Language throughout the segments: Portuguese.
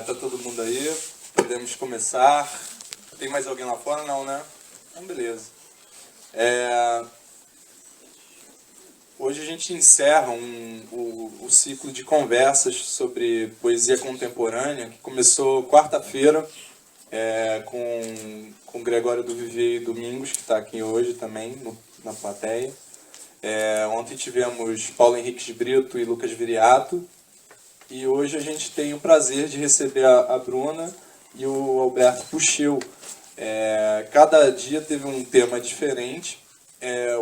Tá todo mundo aí? Podemos começar. Tem mais alguém lá fora? Não, né? Então, beleza. Hoje a gente encerra o ciclo de conversas sobre poesia contemporânea, que começou quarta-feira com Gregório do Vivier e Domingos, que está aqui hoje também na plateia. Ontem tivemos Paulo Henrique de Brito e Lucas Viriato. E hoje a gente tem o prazer de receber a Bruna e o Alberto Pucheu. Cada dia teve um tema diferente.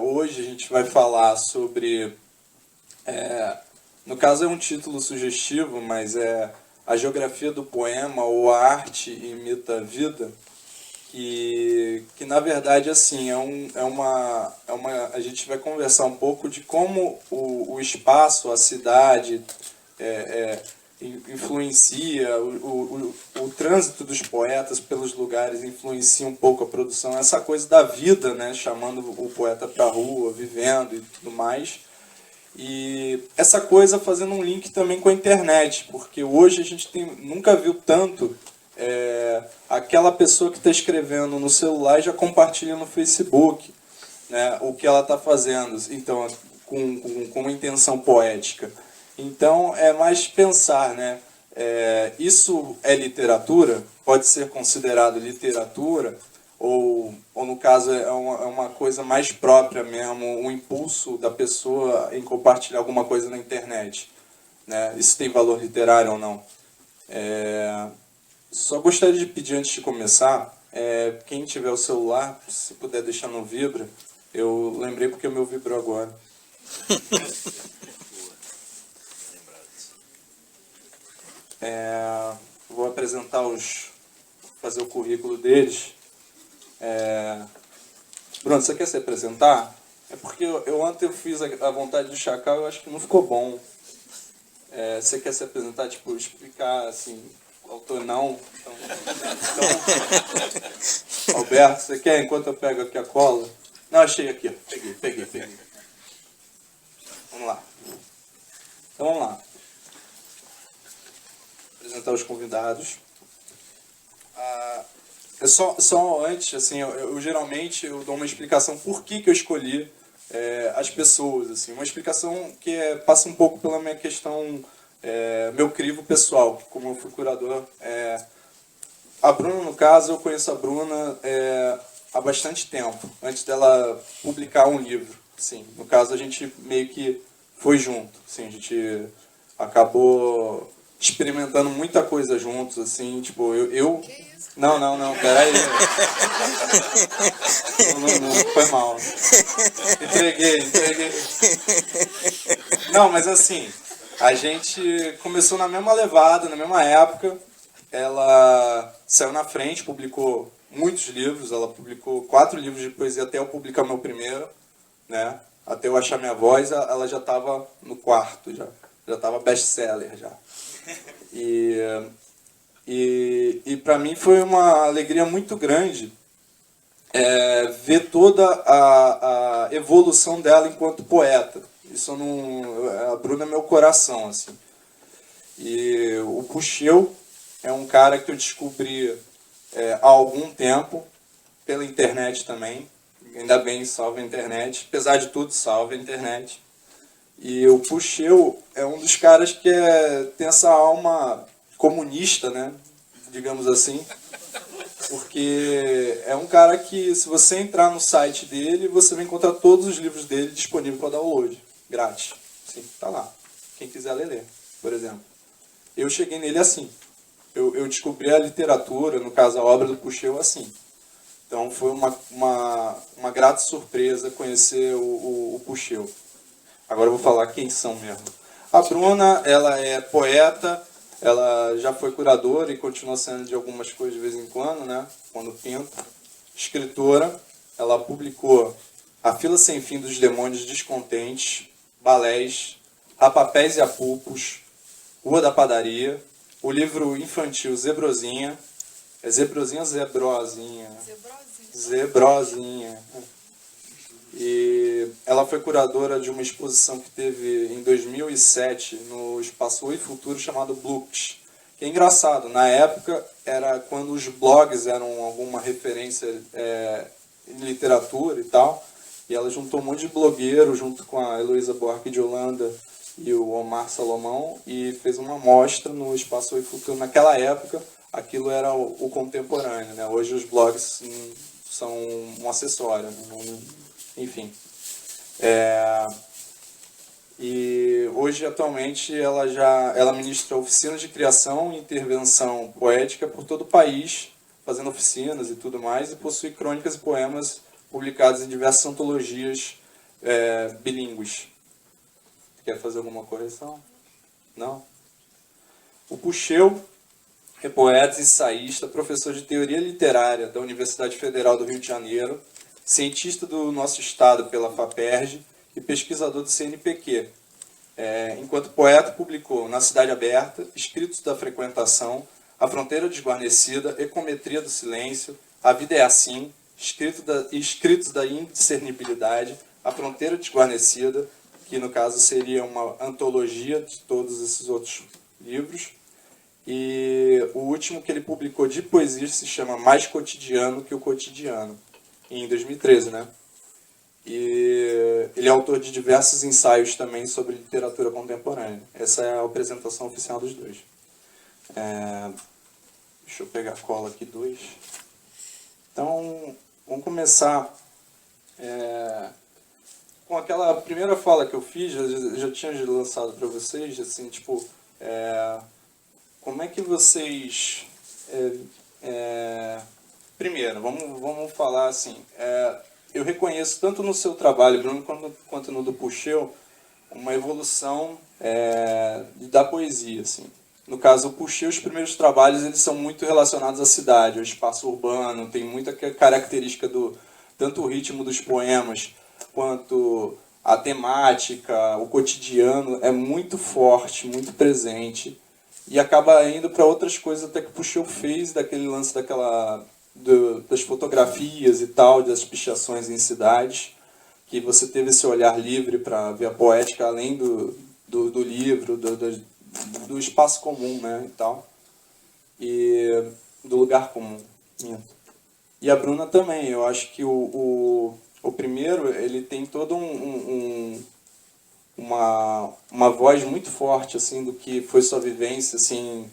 Hoje a gente vai falar sobre... no caso é um título sugestivo, mas é a geografia do poema ou a arte imita a vida. Que na verdade assim a gente vai conversar um pouco de como o espaço, a cidade influencia o trânsito dos poetas pelos lugares, influencia um pouco a produção, essa coisa da vida, né, chamando o poeta para a rua, vivendo e tudo mais. E essa coisa fazendo um link também com a internet, porque hoje a gente nunca viu tanto aquela pessoa que está escrevendo no celular e já compartilha no Facebook, né, o que ela está fazendo, então, com uma intenção poética. Então, é mais pensar, né, isso é literatura? Pode ser considerado literatura? Ou no caso, é uma coisa mais própria mesmo, um impulso da pessoa em compartilhar alguma coisa na internet, né? Isso tem valor literário ou não? Só gostaria de pedir antes de começar, quem tiver o celular, se puder deixar no vibra. Eu lembrei porque o meu vibrou agora. Vou apresentar fazer o currículo deles. Bruno, você quer se apresentar? É porque ontem eu fiz a vontade do Chacal e eu acho que não ficou bom. Você quer se apresentar, tipo, explicar, assim, autor não? Então, Alberto, você quer enquanto eu pego aqui a cola? Não, achei aqui, ó. Peguei. Vamos lá. Então, vamos lá. Apresentar os convidados. Só antes, assim, eu geralmente dou uma explicação por que eu escolhi as pessoas, assim, uma explicação que passa um pouco pela minha questão, meu crivo pessoal, como eu fui curador. A Bruna, no caso, eu conheço a Bruna há bastante tempo, antes dela publicar um livro. Assim, no caso, a gente meio que foi junto, assim, a gente acabou experimentando muita coisa juntos, assim, tipo, Não, peraí. Não, foi mal. Entreguei. Não, mas assim, a gente começou na mesma levada, na mesma época. Ela saiu na frente, publicou muitos livros. Ela publicou 4 livros de poesia até eu publicar meu primeiro, né? Até eu achar minha voz, ela já estava no quarto, já estava best-seller já. E para mim foi uma alegria muito grande ver toda a evolução dela enquanto poeta. Isso não, a Bruna é meu coração, assim. E o Pucheu é um cara que eu descobri há algum tempo, pela internet também. Ainda bem, salva a internet. Apesar de tudo, salva a internet. E o Pucheu é um dos caras que tem essa alma comunista, né? Digamos assim. Porque é um cara que, se você entrar no site dele, você vai encontrar todos os livros dele disponíveis para download, grátis. Sim, tá lá. Quem quiser ler, por exemplo. Eu cheguei nele assim. Eu descobri a literatura, no caso a obra do Pucheu, assim. Então foi uma grata surpresa conhecer o Pucheu. Agora eu vou falar quem são mesmo. A Bruna, ela é poeta, ela já foi curadora e continua sendo de algumas coisas de vez em quando, né? Quando pinta. Escritora, ela publicou A Fila Sem Fim dos Demônios Descontentes, Balés, Rapapés e Apupos, Rua da Padaria, o livro infantil Zebrozinha. É Zebrozinha ou Zebrozinha? Zebrozinha. E ela foi curadora de uma exposição que teve em 2007 no Espaço Oi Futuro chamado Blux, Que é engraçado, na época era quando os blogs eram alguma referência em literatura e tal, e ela juntou um monte de blogueiro junto com a Heloísa Buarque de Holanda e o Omar Salomão e fez uma mostra no Espaço Oi Futuro. Naquela época, aquilo era o contemporâneo, né? Hoje os blogs são um acessório, né? Enfim. E hoje, atualmente, ela ministra oficinas de criação e intervenção poética por todo o país, fazendo oficinas e tudo mais, e possui crônicas e poemas publicados em diversas antologias bilíngues. Quer fazer alguma correção? Não? O Puxeu é poeta, ensaísta, professor de teoria literária da Universidade Federal do Rio de Janeiro, cientista do nosso estado pela FAPERJ e pesquisador do CNPq. Enquanto poeta, publicou Na Cidade Aberta, Escritos da Frequentação, A Fronteira Desguarnecida, Ecometria do Silêncio, A Vida é Assim, Escritos da Indiscernibilidade, A Fronteira Desguarnecida, que no caso seria uma antologia de todos esses outros livros. E o último que ele publicou de poesia se chama Mais Cotidiano que o Cotidiano, em 2013, né? E ele é autor de diversos ensaios também sobre literatura contemporânea. Essa é a apresentação oficial dos dois. Deixa eu pegar a cola aqui, dois. Então, vamos começar com aquela primeira fala que eu fiz, já tinha lançado para vocês, assim, tipo, como é que vocês... primeiro, vamos falar assim, eu reconheço tanto no seu trabalho, Bruno, quanto no do Puxeu, uma evolução da poesia, assim. No caso, o Puxeu, os primeiros trabalhos, eles são muito relacionados à cidade, ao espaço urbano, tem muita característica tanto o ritmo dos poemas, quanto a temática, o cotidiano, é muito forte, muito presente, e acaba indo para outras coisas até que o Puxeu fez, daquele lance das fotografias e tal, das pichações em cidades, que você teve esse olhar livre para ver a poética além do livro, do espaço comum, né, e tal, e do lugar comum. E a Bruna também, eu acho que o primeiro, ele tem todo uma voz muito forte, assim, do que foi sua vivência, assim,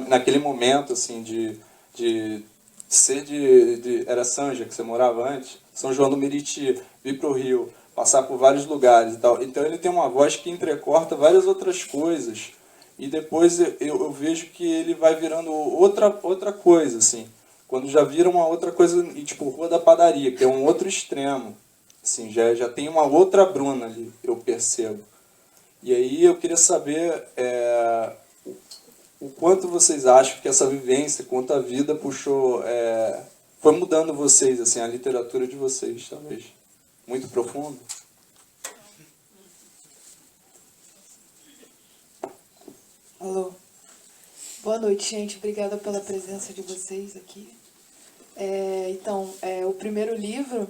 naquele momento, assim, de ser era Sanja, que você morava antes, São João do Meriti, vir para o Rio, passar por vários lugares e tal. Então ele tem uma voz que entrecorta várias outras coisas, e depois eu vejo que ele vai virando outra coisa, assim. Quando já vira uma outra coisa, tipo Rua da Padaria, que é um outro extremo. Assim, já tem uma outra Bruna ali, eu percebo. E aí eu queria saber o quanto vocês acham que essa vivência, quanto a vida puxou, foi mudando vocês, assim, a literatura de vocês, talvez. Muito profundo? Alô. Boa noite, gente. Obrigada pela presença de vocês aqui. Então, o primeiro livro,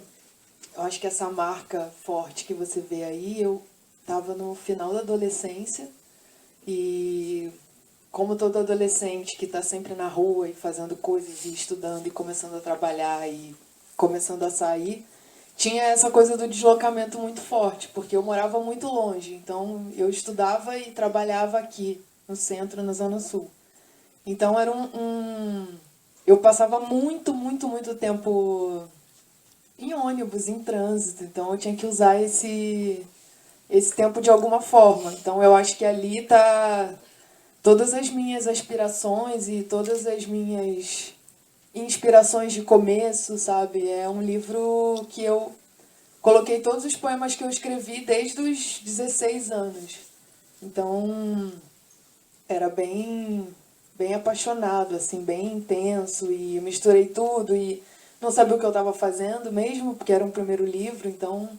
eu acho que essa marca forte que você vê aí, eu estava no final da adolescência e, como todo adolescente que está sempre na rua e fazendo coisas e estudando e começando a trabalhar e começando a sair, tinha essa coisa do deslocamento muito forte, porque eu morava muito longe. Então, eu estudava e trabalhava aqui, no centro, na Zona Sul. Então, era eu passava muito tempo em ônibus, em trânsito. Então, eu tinha que usar esse tempo de alguma forma. Então, eu acho que ali está todas as minhas aspirações e todas as minhas inspirações de começo, sabe? É um livro que eu coloquei todos os poemas que eu escrevi desde os 16 anos. Então, era bem apaixonado, assim, bem intenso, e eu misturei tudo e não sabia o que eu estava fazendo mesmo, porque era um primeiro livro, então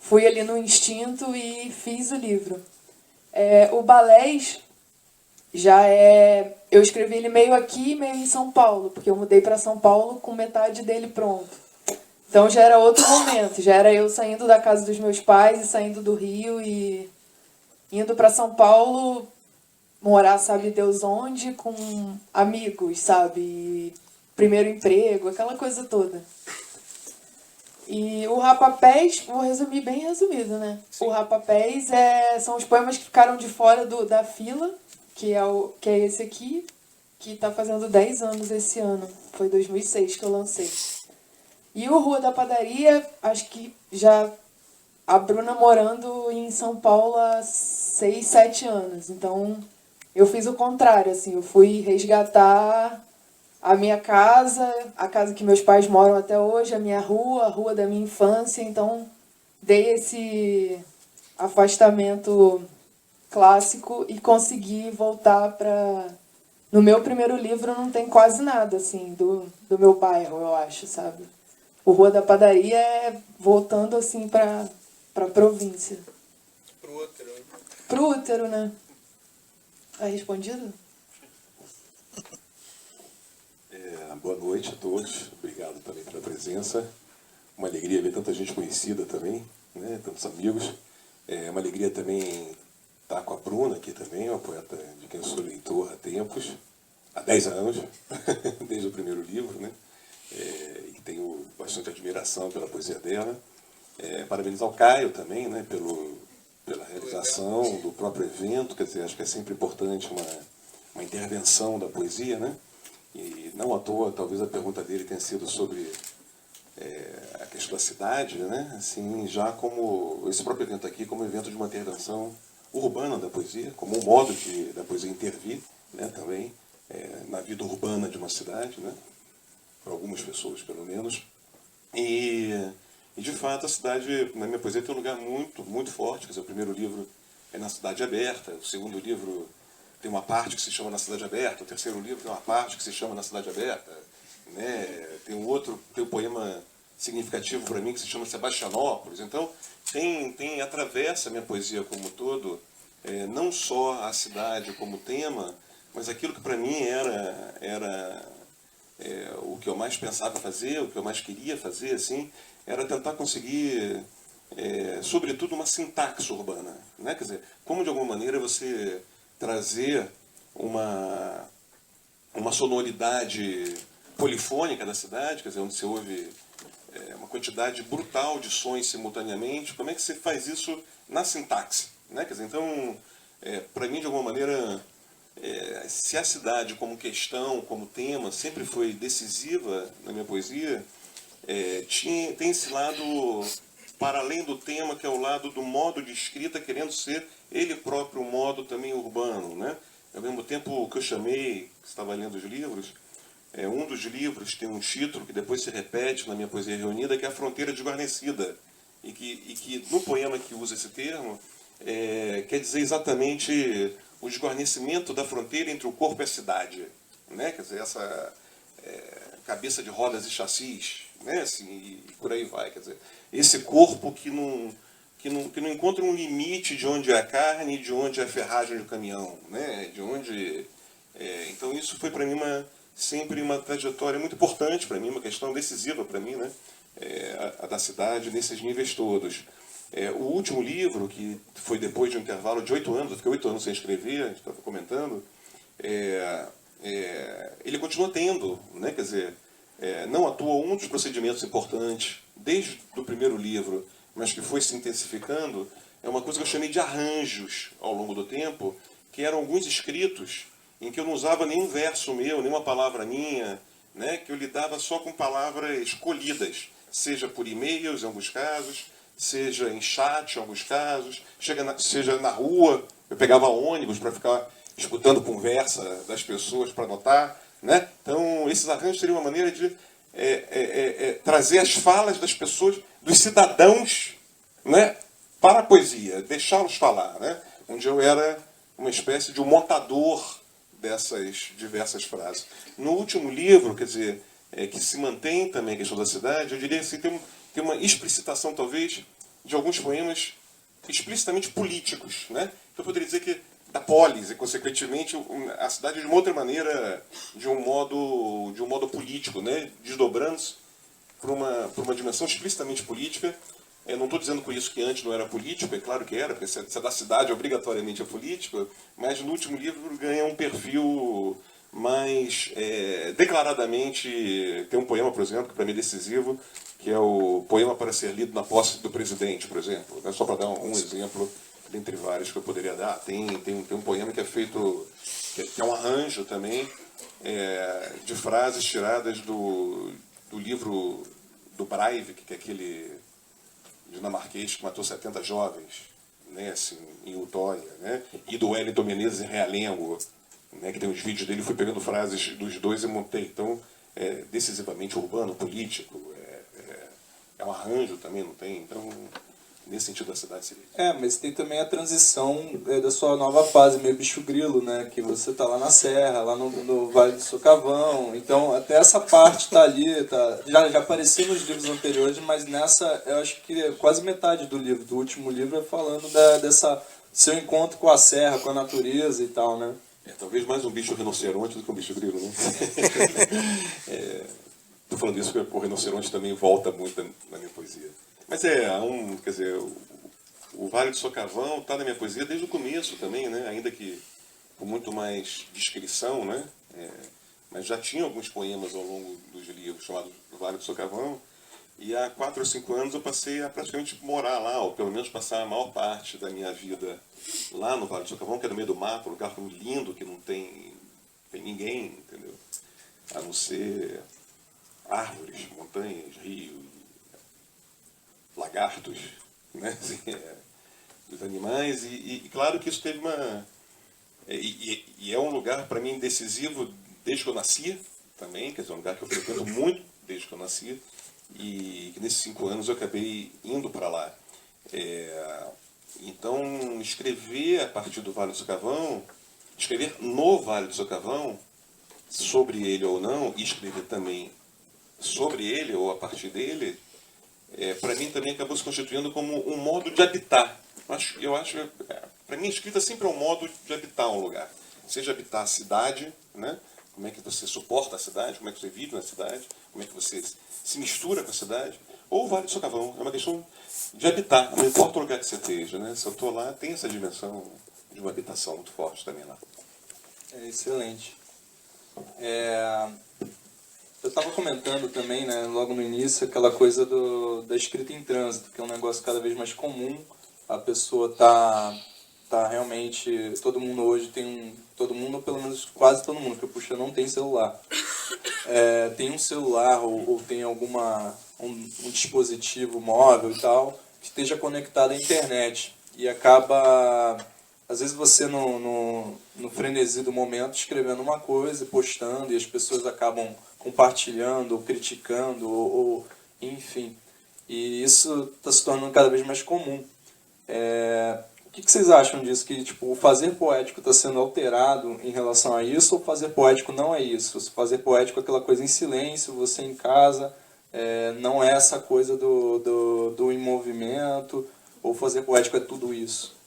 fui ali no instinto e fiz o livro. O Balés eu escrevi ele meio aqui, meio em São Paulo, porque eu mudei para São Paulo com metade dele pronto. Então já era outro momento, já era eu saindo da casa dos meus pais e saindo do Rio e indo para São Paulo morar sabe Deus onde, com amigos, sabe? Primeiro emprego, aquela coisa toda. E o Rapapés, vou resumir bem resumido, né? Sim. O Rapapés são os poemas que ficaram de fora da fila, que é esse aqui, que está fazendo 10 anos esse ano. Foi 2006 que eu lancei. E o Rua da Padaria, acho que já a Bruna morando em São Paulo há 6, 7 anos. Então, eu fiz o contrário, assim, eu fui resgatar a minha casa, a casa que meus pais moram até hoje, a minha rua, a rua da minha infância. Então, dei esse afastamento clássico e consegui voltar para... No meu primeiro livro não tem quase nada, assim, do meu bairro, eu acho, sabe? O Rua da Padaria é voltando, assim, para província. Pro útero. Pro útero, né? Tá respondido? Boa noite a todos, obrigado também pela presença. Uma alegria ver tanta gente conhecida também, né? Tantos amigos. É uma alegria também estar com a Bruna aqui também, uma poeta de quem eu sou leitor há tempos, há 10 anos, desde o primeiro livro, né? E que tenho bastante admiração pela poesia dela. Parabenizar o Caio também, né? Pela realização do próprio evento, quer dizer, acho que é sempre importante uma intervenção da poesia, né? E não à toa, talvez a pergunta dele tenha sido sobre a questão da cidade, né? Assim, já como esse próprio evento aqui, como evento de uma intervenção urbana da poesia, como um modo da poesia intervir, né? Também na vida urbana de uma cidade, né? Para algumas pessoas, pelo menos. E de fato, a cidade, na minha poesia, tem um lugar muito, muito forte. Quer dizer, o primeiro livro é na Cidade Aberta, o segundo livro tem uma parte que se chama Na Cidade Aberta, o terceiro livro tem uma parte que se chama Na Cidade Aberta, né? Tem um poema significativo para mim que se chama Sebastianópolis. Então, atravessa a minha poesia como um todo, não só a cidade como tema, mas aquilo que para mim era o que eu mais pensava fazer, o que eu mais queria fazer, assim, era tentar conseguir, sobretudo, uma sintaxe urbana, né? Quer dizer, como de alguma maneira você trazer uma sonoridade polifônica da cidade, quer dizer, onde você ouve uma quantidade brutal de sons simultaneamente, como é que você faz isso na sintaxe, né? Quer dizer, então, para mim, de alguma maneira, se a cidade como questão, como tema, sempre foi decisiva na minha poesia, tem esse lado, para além do tema, que é o lado do modo de escrita, querendo ser ele próprio um modo também urbano, né? Ao mesmo tempo que eu chamei, que estava lendo os livros, um dos livros tem um título que depois se repete na minha poesia reunida, que é A Fronteira Desguarnecida, e que no poema que usa esse termo, quer dizer exatamente o desguarnecimento da fronteira entre o corpo e a cidade, né? Quer dizer, essa cabeça de rodas e chassis, né? Assim, e por aí vai, quer dizer, esse corpo que não encontra um limite de onde é a carne e de onde é a ferragem do caminhão, né? De onde então isso foi para mim sempre uma trajetória muito importante para mim, uma questão decisiva para mim, né? A da cidade nesses níveis todos. O último livro, que foi depois de um intervalo de 8 anos, eu fiquei 8 anos sem escrever, a gente estava comentando, ele continua tendo, né? Quer dizer, não à toa um dos procedimentos importantes desde o primeiro livro, mas que foi se intensificando, é uma coisa que eu chamei de arranjos ao longo do tempo, que eram alguns escritos em que eu não usava nenhum verso meu, nenhuma palavra minha, né? Que eu lidava só com palavras escolhidas, seja por e-mails em alguns casos, seja em chat em alguns casos, seja na rua, eu pegava ônibus para ficar escutando conversa das pessoas para anotar, né? Então, esses arranjos seriam uma maneira de trazer as falas das pessoas, dos cidadãos, né, para a poesia, deixá-los falar, né? Onde eu era uma espécie de um montador dessas diversas frases. No último livro, quer dizer, que se mantém também a questão da cidade, eu diria assim, tem uma explicitação, talvez, de alguns poemas explicitamente políticos, né? Então eu poderia dizer que da polis, e consequentemente a cidade de uma outra maneira, de um modo político, né? Desdobrando-se para uma dimensão explicitamente política, Eu não estou dizendo com isso que antes não era político, é claro que era, porque se é da cidade obrigatoriamente é político, mas no último livro ganha um perfil mais declaradamente. Tem um poema, por exemplo, que para mim é decisivo, que é o poema para ser lido na posse do presidente, por exemplo. É só para dar um exemplo dentre vários que eu poderia dar. Tem um poema que é feito, que é um arranjo também, de frases tiradas do livro do Breivik, que é aquele dinamarquês que matou 70 jovens, né, assim, em Utóia, né, e do Wellington Menezes em Realengo, né, que tem os vídeos dele, fui pegando frases dos dois e montei. Então, decisivamente urbano, político, é um arranjo também, não tem? Então, nesse sentido, a cidade seria. Mas tem também a transição da sua nova fase, meio bicho grilo, né? Que você tá lá na Serra, lá no Vale do Socavão. Então, até essa parte tá ali, tá, já aparecia nos livros anteriores, mas nessa, eu acho que quase metade do livro, do último livro, é falando dessa seu encontro com a Serra, com a natureza e tal, né? Talvez mais um bicho rinoceronte do que um bicho grilo, né? Estou falando isso porque o rinoceronte também volta muito na minha poesia. Mas quer dizer, o Vale do Socavão está na minha poesia desde o começo também, né? Ainda que com muito mais descrição, né? Mas já tinha alguns poemas ao longo dos livros chamados Vale do Socavão. E há 4 ou 5 anos eu passei a praticamente morar lá, ou pelo menos passar a maior parte da minha vida lá no Vale do Socavão, que é no meio do mato, um lugar lindo que não tem ninguém, entendeu? A não ser árvores, montanhas, rios, lagartos, né? Assim, os animais. E claro que isso teve uma... E é um lugar, para mim, decisivo desde que eu nasci também, quer dizer, é um lugar que eu frequento muito desde que eu nasci, e que nesses 5 anos eu acabei indo para lá. Então, escrever a partir do Vale do Socavão, escrever no Vale do Socavão, sobre ele ou não, e escrever também sobre ele ou a partir dele, para mim também acabou se constituindo como um modo de habitar. Eu acho para mim a escrita sempre é um modo de habitar um lugar. Seja habitar a cidade, né? Como é que você suporta a cidade, como é que você vive na cidade, como é que você se mistura com a cidade, ou o Vale do Socavão, é uma questão de habitar, não importa o lugar que você esteja, né? Se eu estou lá, tem essa dimensão de uma habitação muito forte também lá. Excelente. Eu estava comentando também, né, logo no início, aquela coisa da escrita em trânsito, que é um negócio cada vez mais comum. A pessoa tá realmente... Todo mundo hoje tem todo mundo, pelo menos quase todo mundo, que eu puxo, não tem celular. Tem um celular ou tem um dispositivo móvel e tal, que esteja conectado à internet. E acaba... Às vezes você, no frenesi do momento, escrevendo uma coisa, postando, e as pessoas acabam compartilhando, ou criticando, ou enfim. E isso está se tornando cada vez mais comum. O que vocês acham disso? Que tipo, o fazer poético está sendo alterado em relação a isso, ou fazer poético não é isso? O fazer poético é aquela coisa em silêncio, você em casa, não é essa coisa do em movimento, ou fazer poético é tudo isso?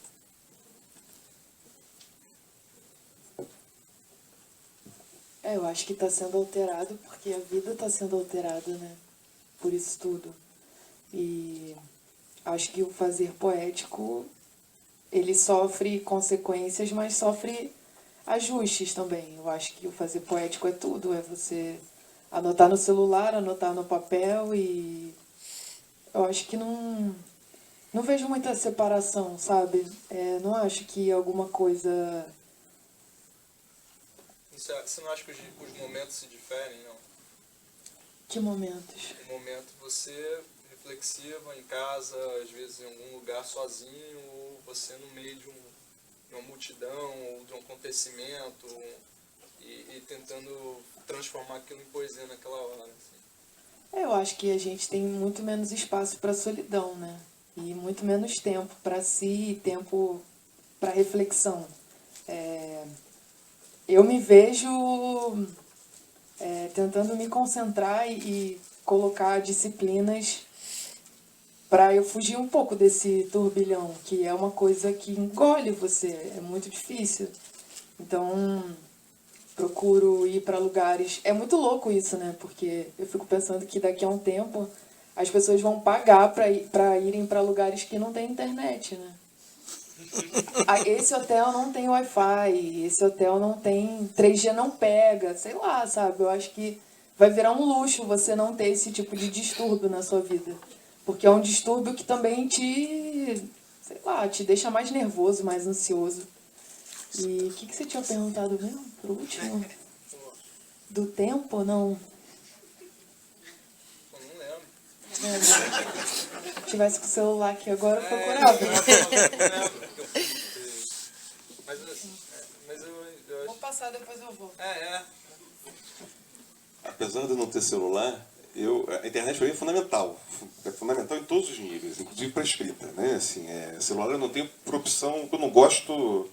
Eu acho que está sendo alterado porque a vida está sendo alterada, né? Por isso tudo. E acho que o fazer poético, ele sofre consequências, mas sofre ajustes também. Eu acho que o fazer poético é tudo, é você anotar no celular, anotar no papel, e eu acho que não vejo muita separação, sabe? Não acho que alguma coisa... Você não acha que os momentos se diferem, não? Que momentos? Um momento você reflexivo em casa, às vezes em algum lugar sozinho, ou você no meio de uma multidão, ou de um acontecimento, e tentando transformar aquilo em poesia naquela hora. Assim. Eu acho que a gente tem muito menos espaço para solidão, né? E muito menos tempo para si, tempo para reflexão. Eu me vejo tentando me concentrar e colocar disciplinas para eu fugir um pouco desse turbilhão, que é uma coisa que engole você, é muito difícil. Então, procuro ir para lugares... É muito louco isso, né? Porque eu fico pensando que daqui a um tempo as pessoas vão pagar para irem para lugares que não tem internet, né? Esse hotel não tem Wi-Fi, esse hotel não tem 3G, não pega, sei lá, sabe? Eu acho que vai virar um luxo você não ter esse tipo de distúrbio na sua vida. Porque é um distúrbio que também sei lá, te deixa mais nervoso, mais ansioso. E o que você tinha perguntado mesmo, por último? Do tempo, não? Não lembro. Se tivesse com o celular aqui agora, eu procurava. Mas eu Vou acho... passar, depois eu vou. Apesar de eu não ter celular, a internet para mim é fundamental. É fundamental em todos os níveis, inclusive para a escrita. Né? Assim, celular eu não tenho por opção, eu não gosto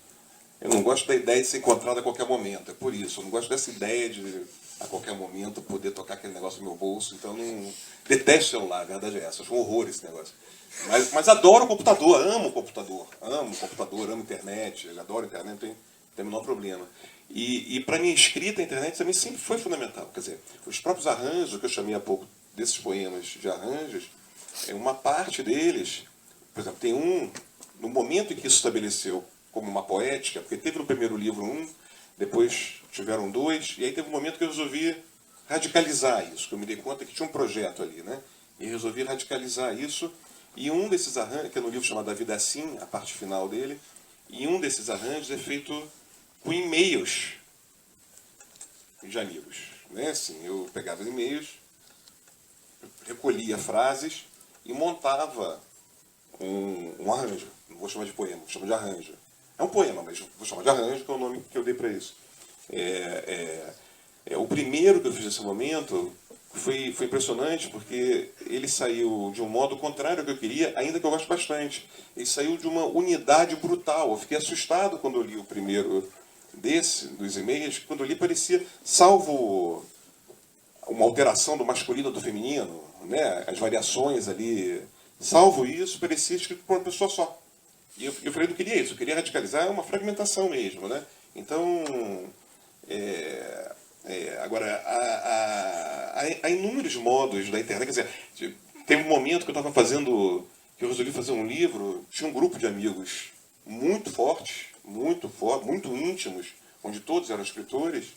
da ideia de ser encontrado a qualquer momento. É por isso, eu não gosto dessa ideia de a qualquer momento poder tocar aquele negócio no meu bolso. Então eu não detesto celular, a verdade é essa. Acho um horror esse negócio. Mas adoro o computador, amo computador, amo internet, adoro internet, não tem o menor problema. E para minha escrita, a internet também sempre foi fundamental. Quer dizer, os próprios arranjos, que eu chamei há pouco desses poemas de arranjos, uma parte deles, por exemplo, tem no momento em que isso estabeleceu como uma poética, porque teve no primeiro livro depois tiveram 2, e aí teve um momento que eu resolvi radicalizar isso, que eu me dei conta que tinha um projeto ali, né? E resolvi radicalizar isso, e um desses arranjos, que é no livro chamado A Vida Assim, a parte final dele, e um desses arranjos é feito com e-mails de amigos. Né? Assim, eu pegava os e-mails, recolhia frases e montava um arranjo. Não vou chamar de poema, vou chamar de arranjo. É um poema, mas vou chamar de arranjo, que é o nome que eu dei para isso. O primeiro que eu fiz nesse momento foi impressionante, porque ele saiu de um modo contrário ao que eu queria, ainda que eu goste bastante. Ele saiu de uma unidade brutal. Eu fiquei assustado quando eu li o primeiro dos e-mails, que quando eu li parecia, salvo uma alteração do masculino do feminino, né, as variações ali, salvo isso, parecia escrito por uma pessoa só. E eu falei, eu não queria isso, eu queria radicalizar uma fragmentação mesmo, né? Então, agora, há inúmeros modos da internet, quer dizer, teve um momento que eu estava que eu resolvi fazer um livro, tinha um grupo de amigos muito fortes, muito íntimos, onde todos eram escritores,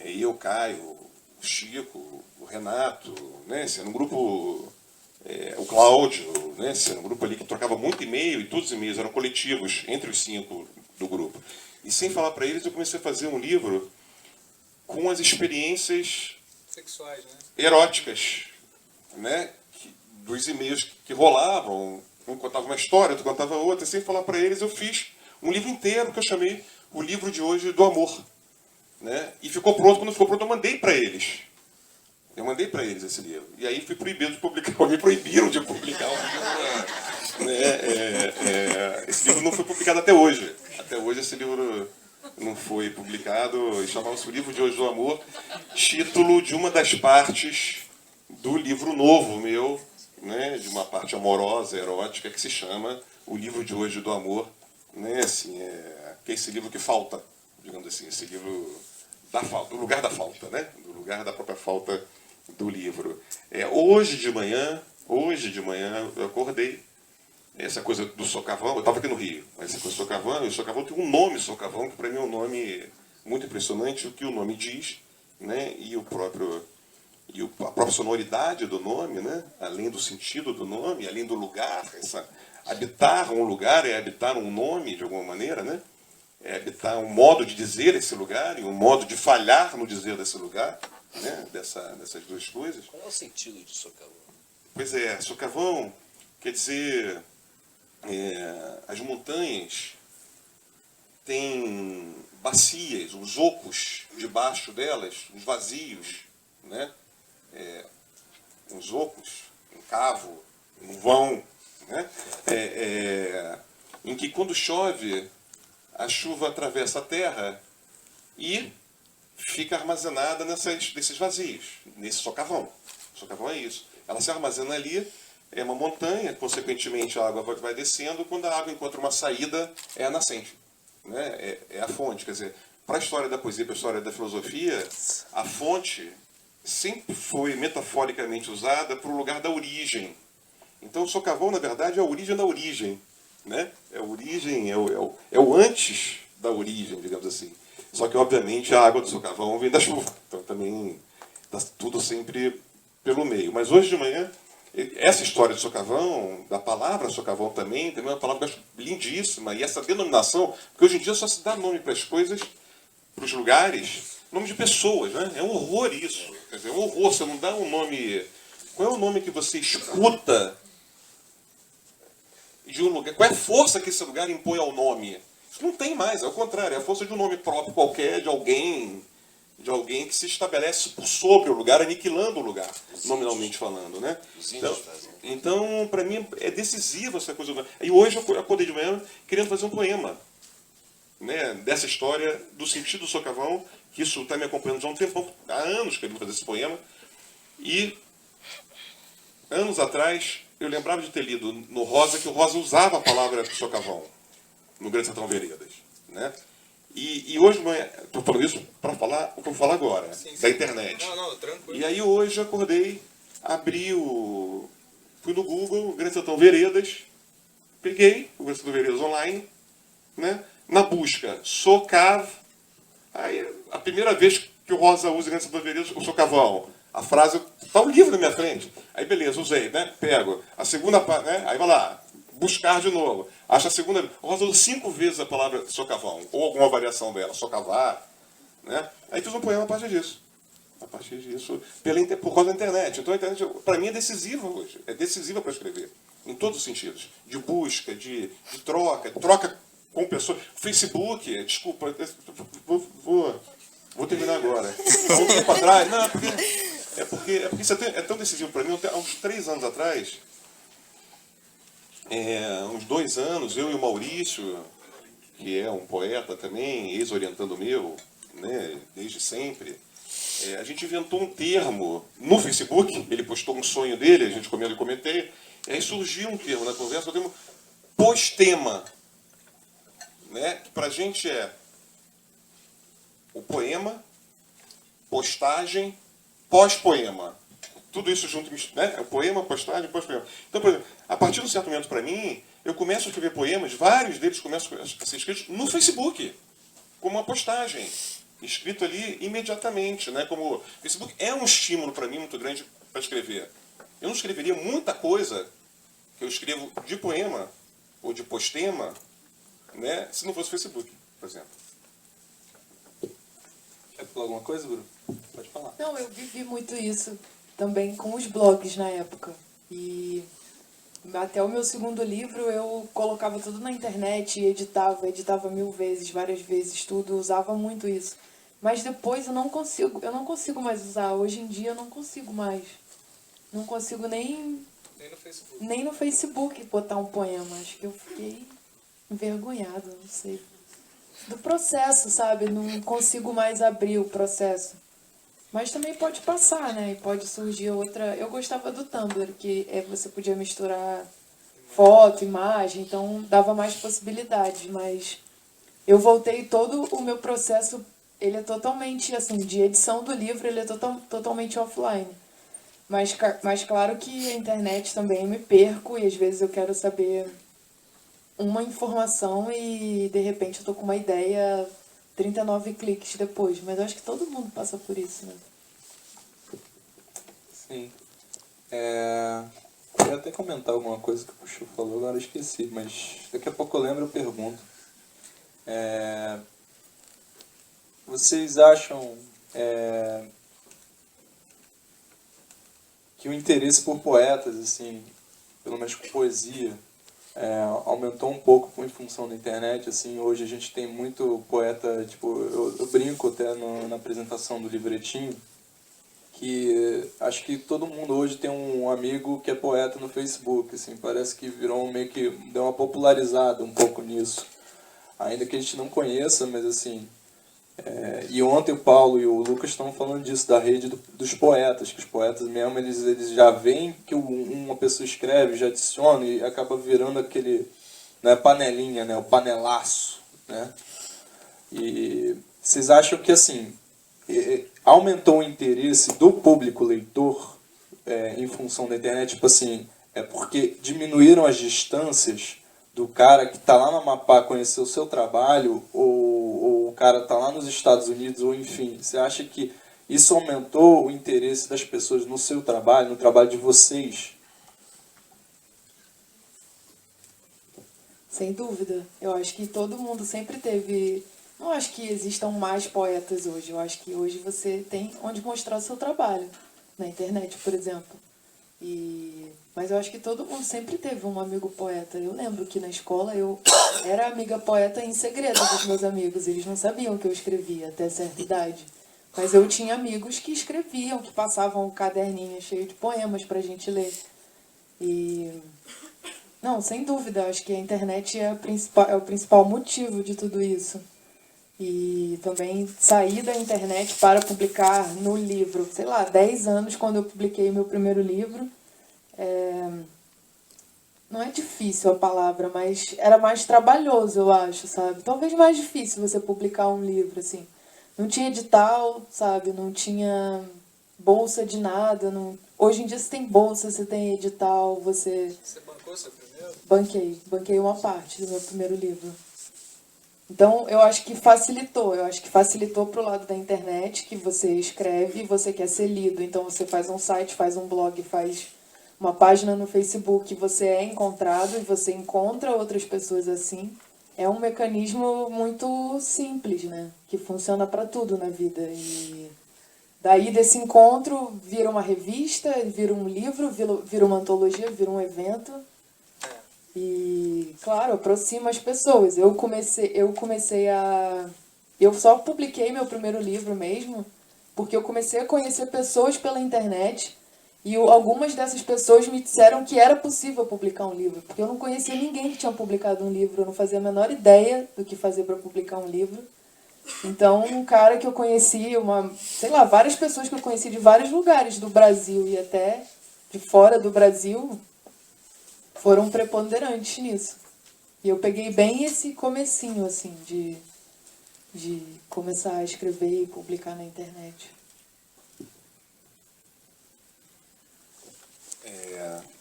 eu, Caio, o Chico, o Renato, né? Assim, era um grupo... o Cláudio, né, era um grupo ali que trocava muito e-mail, e todos os e-mails eram coletivos entre os 5 do grupo. E sem falar para eles, eu comecei a fazer um livro com as experiências sexuais, né? Eróticas, né, dos e-mails que rolavam. Um contava uma história, outro contava outra, e sem falar para eles, eu fiz um livro inteiro que eu chamei O Livro de Hoje do Amor. Né, e ficou pronto, quando ficou pronto eu mandei para eles. Eu mandei para eles esse livro. E aí fui proibido de publicar. Me proibiram de publicar o livro. Esse livro não foi publicado até hoje. Até hoje esse livro não foi publicado. Chamava-se O Livro de Hoje do Amor. Título de uma das partes do livro novo meu, né, de uma parte amorosa, erótica, que se chama O Livro de Hoje do Amor. Né, assim, que é esse livro que falta, digamos assim, esse livro da falta, do lugar da falta, né? Do lugar da própria falta do livro. Hoje de manhã eu acordei, essa coisa do socavão, eu estava aqui no Rio, mas essa coisa do socavão, e o socavão tem um nome, socavão, que para mim é um nome muito impressionante, o que o nome diz, né, e a própria sonoridade do nome, né, além do sentido do nome, além do lugar, habitar um lugar é habitar um nome, de alguma maneira, né, é habitar um modo de dizer esse lugar e um modo de falhar no dizer desse lugar, né, dessas duas coisas. Qual é o sentido de socavão? Pois é, socavão quer dizer, as montanhas têm bacias, os ocos debaixo delas, os vazios, né, os ocos, um cavo, um vão, né, em que quando chove, a chuva atravessa a terra e fica armazenada nesses vazios, nesse socavão. O socavão é isso. Ela se armazena ali, é uma montanha, consequentemente a água vai descendo, quando a água encontra uma saída, é a nascente, né? É a fonte. Quer dizer, para a história da poesia, para a história da filosofia, a fonte sempre foi metaforicamente usada para o lugar da origem. Então, o socavão, na verdade, é a origem da origem, né? É a origem, é o antes da origem, digamos assim. Só que, obviamente, a água do socavão vem da chuva. Então, também está tudo sempre pelo meio. Mas hoje de manhã, essa história de socavão, da palavra socavão também é uma palavra que eu acho lindíssima. E essa denominação, porque hoje em dia só se dá nome para as coisas, para os lugares, nome de pessoas, né? É um horror isso. Quer dizer, é um horror. Você não dá um nome... Qual é o nome que você escuta de um lugar? Qual é a força que esse lugar impõe ao nome? Isso não tem mais, é o contrário. É a força de um nome próprio qualquer, de alguém que se estabelece por sobre o lugar, aniquilando o lugar, nominalmente falando, né? Então, para mim, é decisiva essa coisa. E hoje eu acordei de manhã querendo fazer um poema, né, dessa história, do sentido do socavão, que isso está me acompanhando já há um tempão, há anos querendo fazer esse poema. E, anos atrás, eu lembrava de ter lido no Rosa que o Rosa usava a palavra socavão, no Grande Sertão Veredas, né? E hoje, estou falando isso para falar o que eu vou falar agora, Sim, sim. da internet. Não, tranquilo. E aí hoje eu acordei, fui no Google, Grande Sertão Veredas, peguei o Grande Sertão Veredas online, né? Na busca, socav, aí a primeira vez que o Rosa usa Grande Sertão Veredas, o socavão, a frase, está o livro na minha frente. Aí beleza, usei, né? Pego. A segunda parte, né? Aí vai lá, buscar de novo. Acho a segunda. O Rosa usou 5 vezes a palavra socavão, ou alguma variação dela, socavar, né? Aí fiz um poema a partir disso. A partir disso, por causa da internet. Então a internet, para mim, é decisiva hoje. É decisiva para escrever. Em todos os sentidos. De busca, de troca com pessoas. Facebook, desculpa, vou terminar agora. Há um tempo atrás, não, porque isso é tão decisivo para mim. Há uns 3 anos atrás, uns 2 anos, eu e o Maurício, que é um poeta também, ex-orientando meu, né, desde sempre, a gente inventou um termo no Facebook. Ele postou um sonho dele, a gente comendo e comentei, aí surgiu um termo na conversa, o termo pós-tema, né, que para a gente é o poema, postagem, pós-poema. Tudo isso junto, né? É o poema, postagem, pós-poema. Então, por exemplo, a partir de um certo momento, para mim, eu começo a escrever poemas, vários deles começam a ser escritos no Facebook, como uma postagem, escrito ali imediatamente, né? Como o Facebook é um estímulo para mim muito grande para escrever. Eu não escreveria muita coisa que eu escrevo de poema ou de postema, né? Se não fosse Facebook, por exemplo. Quer falar alguma coisa, Bruno? Pode falar. Não, eu vivi muito isso também com os blogs na época. E até o meu 2º livro eu colocava tudo na internet, editava 1000 vezes, várias vezes, tudo, usava muito isso. Mas depois eu não consigo mais usar. Hoje em dia eu não consigo mais. Não consigo nem no Facebook botar um poema. Acho que eu fiquei envergonhada, não sei. Do processo, sabe? Não consigo mais abrir o processo. Mas também pode passar, né? E pode surgir outra... Eu gostava do Tumblr, que você podia misturar foto, imagem, então dava mais possibilidades. Mas eu voltei todo o meu processo, ele é totalmente, assim, de edição do livro, ele é totalmente offline. Mas claro que a internet também eu me perco e às vezes eu quero saber uma informação e de repente eu tô com uma ideia 39 cliques depois. Mas eu acho que todo mundo passa por isso, né? Sim. Eu ia até comentar alguma coisa que o Puxu falou, agora eu esqueci, mas daqui a pouco eu lembro e eu pergunto. Vocês acham que o interesse por poetas, assim, pelo menos com poesia, aumentou um pouco em função da internet? Assim, hoje a gente tem muito poeta, tipo, eu brinco até na apresentação do livretinho, que acho que todo mundo hoje tem um amigo que é poeta no Facebook, assim, parece que virou meio que deu uma popularizada um pouco nisso, ainda que a gente não conheça, mas assim, e ontem o Paulo e o Lucas estão falando disso, da rede dos poetas, que os poetas mesmo, eles já veem que uma pessoa escreve, já adiciona e acaba virando aquele, né, panelinha, né, o panelaço, né? E vocês acham que, assim, aumentou o interesse do público leitor em função da internet? Tipo assim, é porque diminuíram as distâncias do cara que está lá no Amapá conhecer o seu trabalho, ou o cara está lá nos Estados Unidos, ou enfim, você acha que isso aumentou o interesse das pessoas no seu trabalho, no trabalho de vocês? Sem dúvida. Eu acho que todo mundo sempre teve... Não acho que existam mais poetas hoje. Eu acho que hoje você tem onde mostrar o seu trabalho. Na internet, por exemplo. Mas eu acho que todo mundo sempre teve um amigo poeta. Eu lembro que na escola eu era amiga poeta em segredo dos meus amigos. Eles não sabiam que eu escrevia até certa idade. Mas eu tinha amigos que escreviam, que passavam um caderninho cheio de poemas pra gente ler. Não, sem dúvida, acho que a internet é o principal motivo de tudo isso. E também sair da internet para publicar no livro. Sei lá, 10 anos quando eu publiquei meu primeiro livro. Não é difícil a palavra, mas era mais trabalhoso, eu acho, sabe? Talvez mais difícil você publicar um livro, assim. Não tinha edital, sabe? Não tinha bolsa de nada. Não... Hoje em dia você tem bolsa, você tem edital, você... Você bancou seu primeiro? Banquei uma parte do meu primeiro livro. Então, eu acho que facilitou. Eu acho que facilitou pro lado da internet, que você escreve e você quer ser lido. Então, você faz um site, faz um blog, faz uma página no Facebook, você é encontrado e você encontra outras pessoas assim. É um mecanismo muito simples, né? Que funciona para tudo na vida. E daí, desse encontro, vira uma revista, vira um livro, vira uma antologia, vira um evento. E, claro, aproxima as pessoas. Eu só publiquei meu primeiro livro mesmo, porque eu comecei a conhecer pessoas pela internet e algumas dessas pessoas me disseram que era possível publicar um livro, porque eu não conhecia ninguém que tinha publicado um livro, eu não fazia a menor ideia do que fazer para publicar um livro. Então, um cara que eu conheci, várias pessoas que eu conheci de vários lugares do Brasil e até de fora do Brasil foram preponderantes nisso. E eu peguei bem esse comecinho, assim, de começar a escrever e publicar na internet.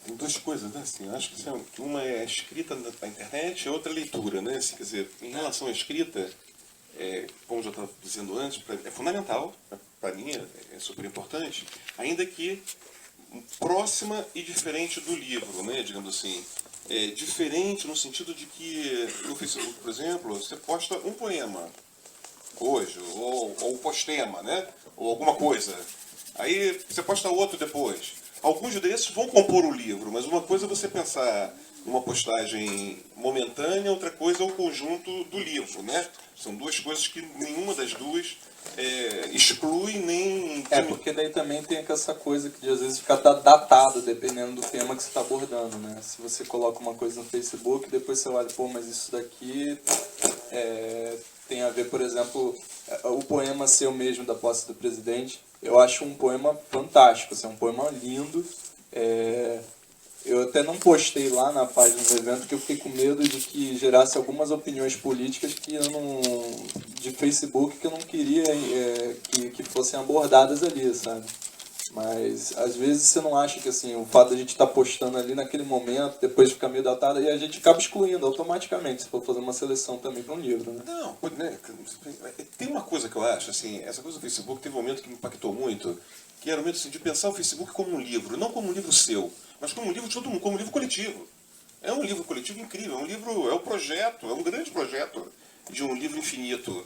Tem duas coisas, né? Assim, eu acho que uma é a escrita na internet e a outra é a leitura, né? Assim, quer dizer, em relação à escrita, como eu já estava dizendo antes, é fundamental, para mim é super importante, ainda que próxima e diferente do livro, né? Digamos assim. Diferente no sentido de que no Facebook, por exemplo, você posta um poema hoje, ou postema, né? Ou alguma coisa. Aí você posta outro depois. Alguns desses vão compor o livro, mas uma coisa é você pensar numa postagem momentânea, outra coisa é o conjunto do livro, né? São duas coisas que nenhuma das duas exclui nem... Porque daí também tem essa coisa que às vezes fica datado, dependendo do tema que você está abordando, né? Se você coloca uma coisa no Facebook, depois você olha, mas isso daqui tem a ver, por exemplo, o poema seu mesmo, da posse do presidente, eu acho um poema fantástico, assim, um poema lindo. Eu até não postei lá na página do evento, porque eu fiquei com medo de que gerasse algumas opiniões políticas de Facebook que eu não queria que fossem abordadas ali, sabe? Mas às vezes você não acha que assim, o fato de a gente estar postando ali naquele momento, depois fica meio datado, e a gente acaba excluindo automaticamente, se for fazer uma seleção também para um livro, né? Não, né? Tem uma coisa que eu acho, assim, essa coisa do Facebook teve um momento que me impactou muito, que era o momento assim, de pensar o Facebook como um livro, não como um livro seu, mas como um livro de todo mundo, como um livro coletivo. É um livro coletivo incrível, é um projeto, é um grande projeto de um livro infinito,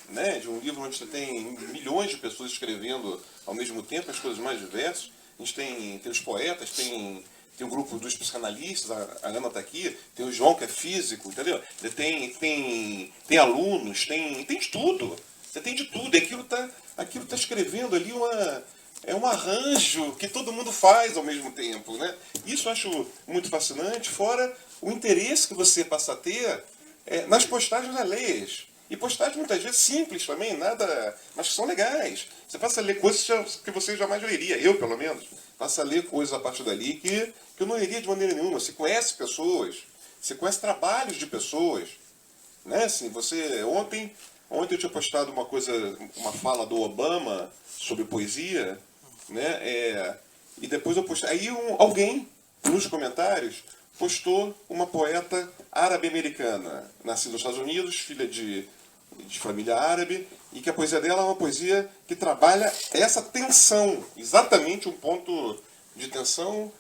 né? De um livro onde você tem milhões de pessoas escrevendo ao mesmo tempo, as coisas mais diversas. A gente tem os poetas, tem o grupo dos psicanalistas, a Ana está aqui, tem o João que é físico, entendeu? Tem alunos, tem de tudo. Você tem de tudo, e aquilo tá escrevendo ali um arranjo que todo mundo faz ao mesmo tempo, né? Isso eu acho muito fascinante, fora o interesse que você passa a ter nas postagens alheias. E postagens muitas vezes simples também, nada, mas que são legais. Você passa a ler coisas que você jamais leria, eu pelo menos. Passa a ler coisas a partir dali que eu não leria de maneira nenhuma. Você conhece pessoas, você conhece trabalhos de pessoas. Né? Assim, ontem Ontem eu tinha postado uma fala do Obama sobre poesia, né? E depois eu postei. Aí alguém, nos comentários, postou uma poeta árabe-americana, nascida nos Estados Unidos, filha de família árabe, e que a poesia dela é uma poesia que trabalha essa tensão, exatamente um ponto de tensão.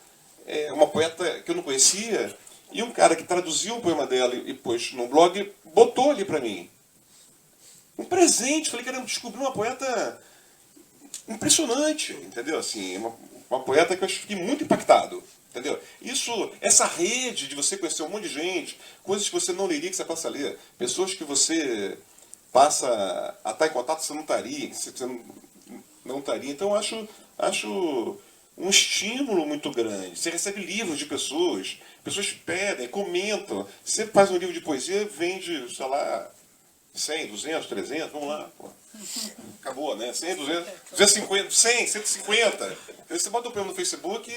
É uma poeta que eu não conhecia, e um cara que traduziu o poema dela e pôs no blog, botou ali para mim. Um presente, falei, caramba, descobri uma poeta impressionante, entendeu? Assim, uma poeta que eu fiquei muito impactado, entendeu? Essa rede de você conhecer um monte de gente, coisas que você não leria, que você passa a ler, pessoas que você passa a estar em contato, você não estaria, que você não estaria. Então, eu acho um estímulo muito grande. Você recebe livros de pessoas pedem, comentam. Você faz um livro de poesia, vende, sei lá, 100, 200, 300, vamos lá. Pô. Acabou, né? 100, 200, 250, 100, 150. Você bota o poema no Facebook,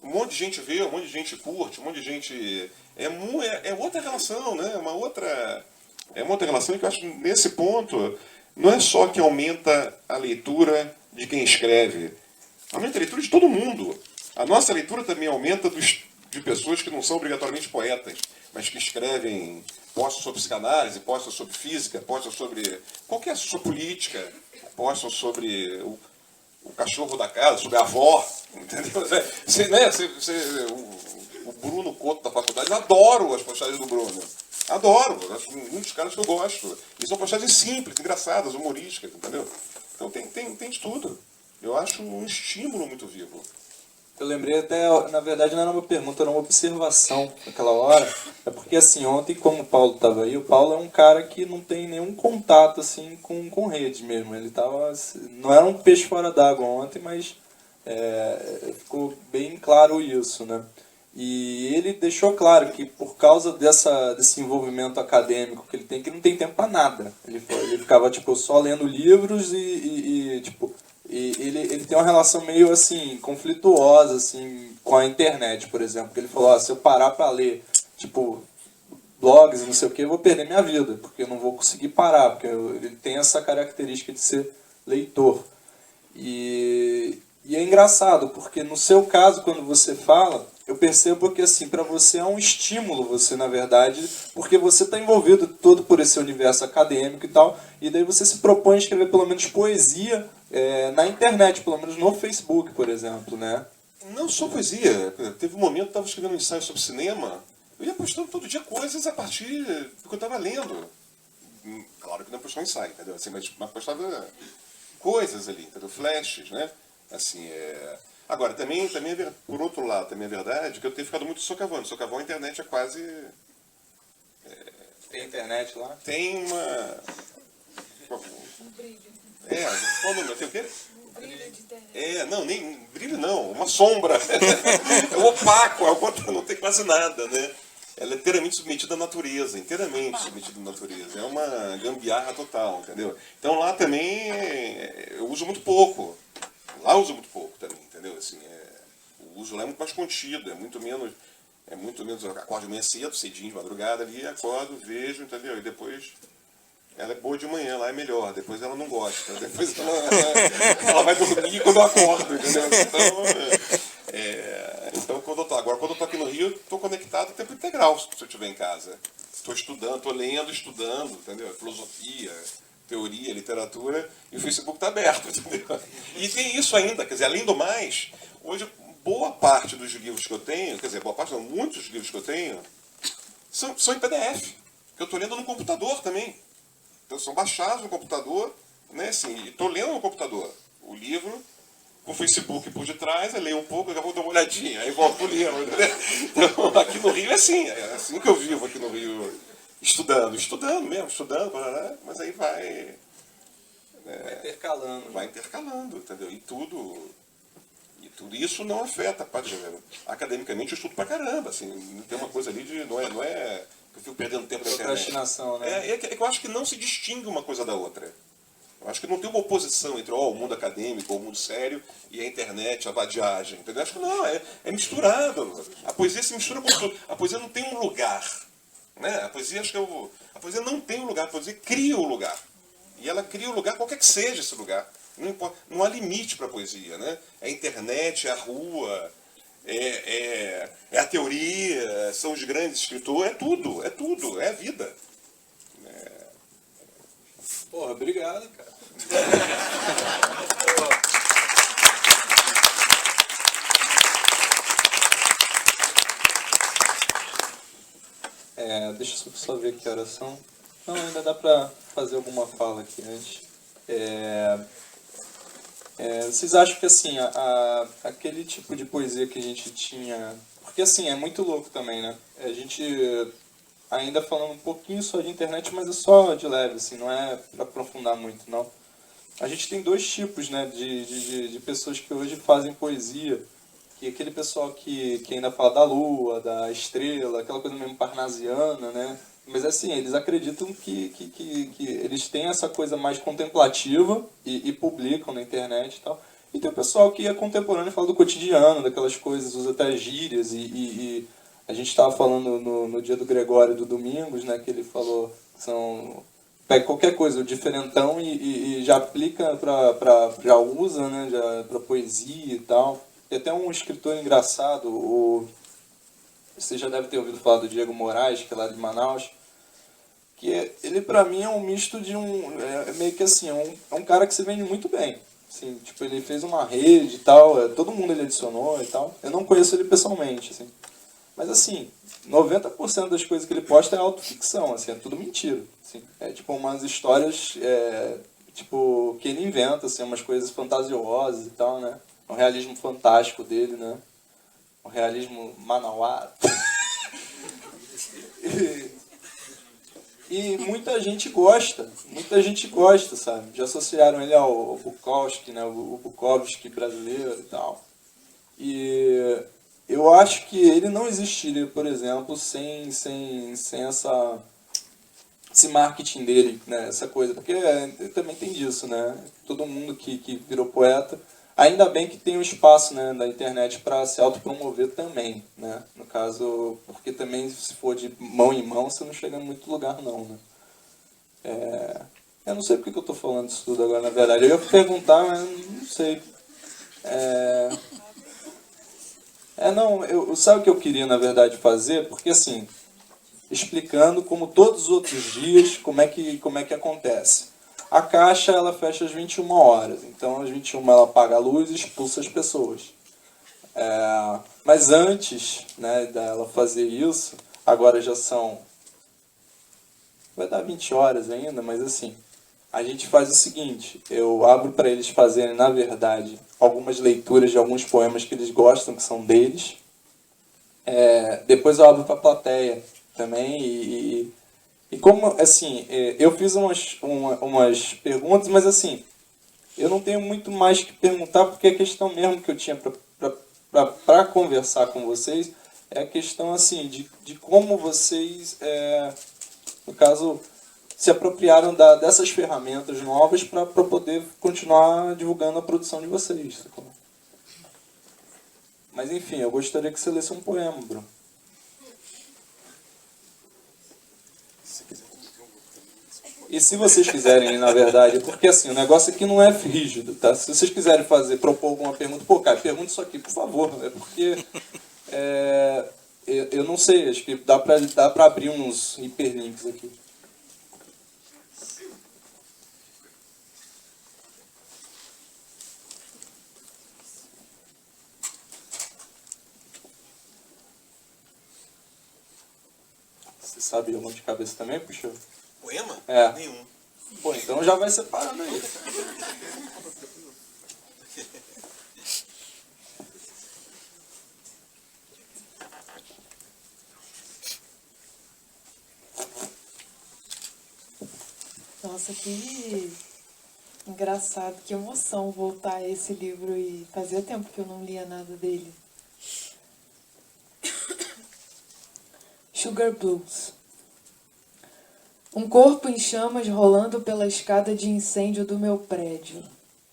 um monte de gente vê, um monte de gente curte, um monte de gente... É outra relação, né? É uma outra relação que eu acho, nesse ponto, não é só que aumenta a leitura de quem escreve, aumenta a leitura de todo mundo. A nossa leitura também aumenta de pessoas que não são obrigatoriamente poetas, mas que escrevem postam sobre psicanálise, postam sobre física, postam sobre qualquer sobre política, postam sobre o cachorro da casa, sobre a avó, entendeu? O Bruno Couto da faculdade, eu adoro as postagens do Bruno. Adoro, um dos caras que eu gosto. E são postagens simples, engraçadas, humorísticas, entendeu? Então tem de tudo. Eu acho um estímulo muito vivo. Eu lembrei até, na verdade não era uma pergunta, era uma observação naquela hora. É porque assim, ontem como o Paulo estava aí, o Paulo é um cara que não tem nenhum contato assim com redes mesmo. Ele tava, não era um peixe fora d'água ontem, mas ficou bem claro isso, né? E ele deixou claro que por causa desse envolvimento acadêmico que ele tem, que ele não tem tempo para nada. Ele ficava tipo, só lendo livros e ele tem uma relação meio assim, conflituosa assim, com a internet, por exemplo. Ele falou, se eu parar para ler tipo, blogs e não sei o que, eu vou perder minha vida, porque eu não vou conseguir parar, porque ele tem essa característica de ser leitor. E é engraçado, porque no seu caso, quando você fala, eu percebo que assim, para você é um estímulo, você na verdade, porque você está envolvido todo por esse universo acadêmico e tal, e daí você se propõe a escrever pelo menos poesia na internet, pelo menos no Facebook, por exemplo, né? Não só poesia. Teve um momento que eu estava escrevendo um ensaio sobre cinema, eu ia postando todo dia coisas a partir do que eu estava lendo. Claro que não postava um ensaio, entendeu? Assim, mas postava coisas ali, entendeu? Flashes, né? Assim, Agora, também por outro lado, também é verdade que eu tenho ficado muito socavando. Socavão, a internet é quase... Tem internet lá? Tem uma... Um brilho. Qual o nome? Tem o quê? Um brilho de internet. Não, nem brilho não, uma sombra. É opaco, não tem quase nada, né? Ela é inteiramente submetida à natureza, inteiramente submetida à natureza. É uma gambiarra total, entendeu? Então lá também eu uso muito pouco. Lá eu uso muito pouco também, entendeu? Assim, o uso lá é muito mais contido, é muito menos, eu acordo de manhã cedo, cedinho, de madrugada ali, acordo, vejo, entendeu? E depois ela é boa de manhã, lá é melhor, depois ela não gosta, depois ela vai dormir quando eu acordo, entendeu? Então quando eu tô aqui no Rio, eu tô conectado em tempo integral se eu estiver em casa. Estou estudando, estou lendo, estudando, entendeu? Filosofia, teoria, literatura, e o Facebook está aberto, entendeu? E tem isso ainda, quer dizer, além do mais, hoje boa parte dos livros que eu tenho, quer dizer, boa parte não, muitos dos livros que eu tenho, são em PDF, que eu estou lendo no computador também. Então são baixados no computador, né, assim, estou lendo no computador o livro, com o Facebook por detrás, eu leio um pouco, daqui a pouco dou uma olhadinha, aí volto pro livro, entendeu? Então aqui no Rio é assim que eu vivo aqui no Rio. Estudando mesmo, mas aí vai intercalando. Vai intercalando, entendeu? E tudo isso não afeta, academicamente eu estudo pra caramba, assim, tem uma coisa ali de, não é que eu fico perdendo tempo na internet. Procrastinação, né? É que eu acho que não se distingue uma coisa da outra. Eu acho que não tem uma oposição entre o mundo acadêmico, o mundo sério, e a internet, a vadiagem, entendeu? Eu acho que não, é misturado. A poesia se mistura com tudo. A poesia não tem um lugar. Né? A poesia, acho que a poesia não tem um lugar, a poesia cria o lugar. E ela cria o lugar, qualquer que seja esse lugar. Não importa, não há limite para a poesia. Né? É a internet, é a rua, é a teoria, são os grandes escritores, é tudo, é a vida. Porra, obrigado, cara. Deixa eu só ver que horas são. Não, ainda dá pra fazer alguma fala aqui antes. Vocês acham que assim, aquele tipo de poesia que a gente tinha... Porque assim, é muito louco também, né? A gente, ainda falando um pouquinho só de internet, mas é só de leve, assim, não é pra aprofundar muito, não. A gente tem dois tipos, né, de pessoas que hoje fazem poesia. Que é aquele pessoal que ainda fala da lua, da estrela, aquela coisa mesmo parnasiana, né? Mas assim, eles acreditam que eles têm essa coisa mais contemplativa e publicam na internet e tal. E tem o pessoal que é contemporâneo e fala do cotidiano, daquelas coisas, usa até gírias. E a gente estava falando no dia do Gregório do Domingos, né? Que ele falou que pega qualquer coisa, o diferentão e já aplica já usa, né? Já para poesia e tal. Tem até um escritor engraçado, você já deve ter ouvido falar do Diego Moraes, que é lá de Manaus, que ele pra mim é um misto de meio que assim, é um cara que se vende muito bem. Assim, tipo, ele fez uma rede e tal, todo mundo ele adicionou e tal. Eu não conheço ele pessoalmente, assim. Mas assim, 90% das coisas que ele posta é autoficção, assim, é tudo mentira. Assim. É tipo umas histórias tipo, que ele inventa, assim, umas coisas fantasiosas e tal, né? É um realismo fantástico dele, né? Um realismo manauá. E muita gente gosta, sabe? Já associaram ele ao Bukowski, né? O Bukowski brasileiro e tal. E eu acho que ele não existiria, por exemplo, sem esse marketing dele, né? Essa coisa. Porque também tem disso, né? Todo mundo que virou poeta. Ainda bem que tem um espaço, né, na internet para se autopromover também, né? No caso, porque também se for de mão em mão, você não chega em muito lugar não, né? Eu não sei porque que eu estou falando isso tudo agora, na verdade. Eu ia perguntar, mas não sei. Sabe o que eu queria, na verdade, fazer? Porque assim, explicando como todos os outros dias, como é que acontece. A caixa ela fecha às 21 horas, então às 21 ela apaga a luz e expulsa as pessoas. Mas antes, né, dela fazer isso, agora já são... Vai dar 20 horas ainda, mas assim, a gente faz o seguinte, eu abro para eles fazerem, na verdade, algumas leituras de alguns poemas que eles gostam, que são deles. Depois eu abro para a plateia também e como, assim, eu fiz umas perguntas, mas assim, eu não tenho muito mais que perguntar, porque a questão mesmo que eu tinha para conversar com vocês é a questão, assim, de como vocês, no caso, se apropriaram dessas ferramentas novas para poder continuar divulgando a produção de vocês. Sacou? Mas enfim, eu gostaria que você lesse um poema, Bruno. E se vocês quiserem, na verdade, porque assim, o negócio aqui não é rígido, tá? Se vocês quiserem propor alguma pergunta, pô, cara, pergunta isso aqui, por favor. É porque eu não sei, acho que dá pra abrir uns hiperlinks aqui. Você sabe algum de cabeça também, puxa? Poema? É. Nenhum. Pô, então já vai separando aí. Nossa, que engraçado, que emoção voltar a esse livro e fazia tempo que eu não lia nada dele. Sugar Blues. Um corpo em chamas rolando pela escada de incêndio do meu prédio.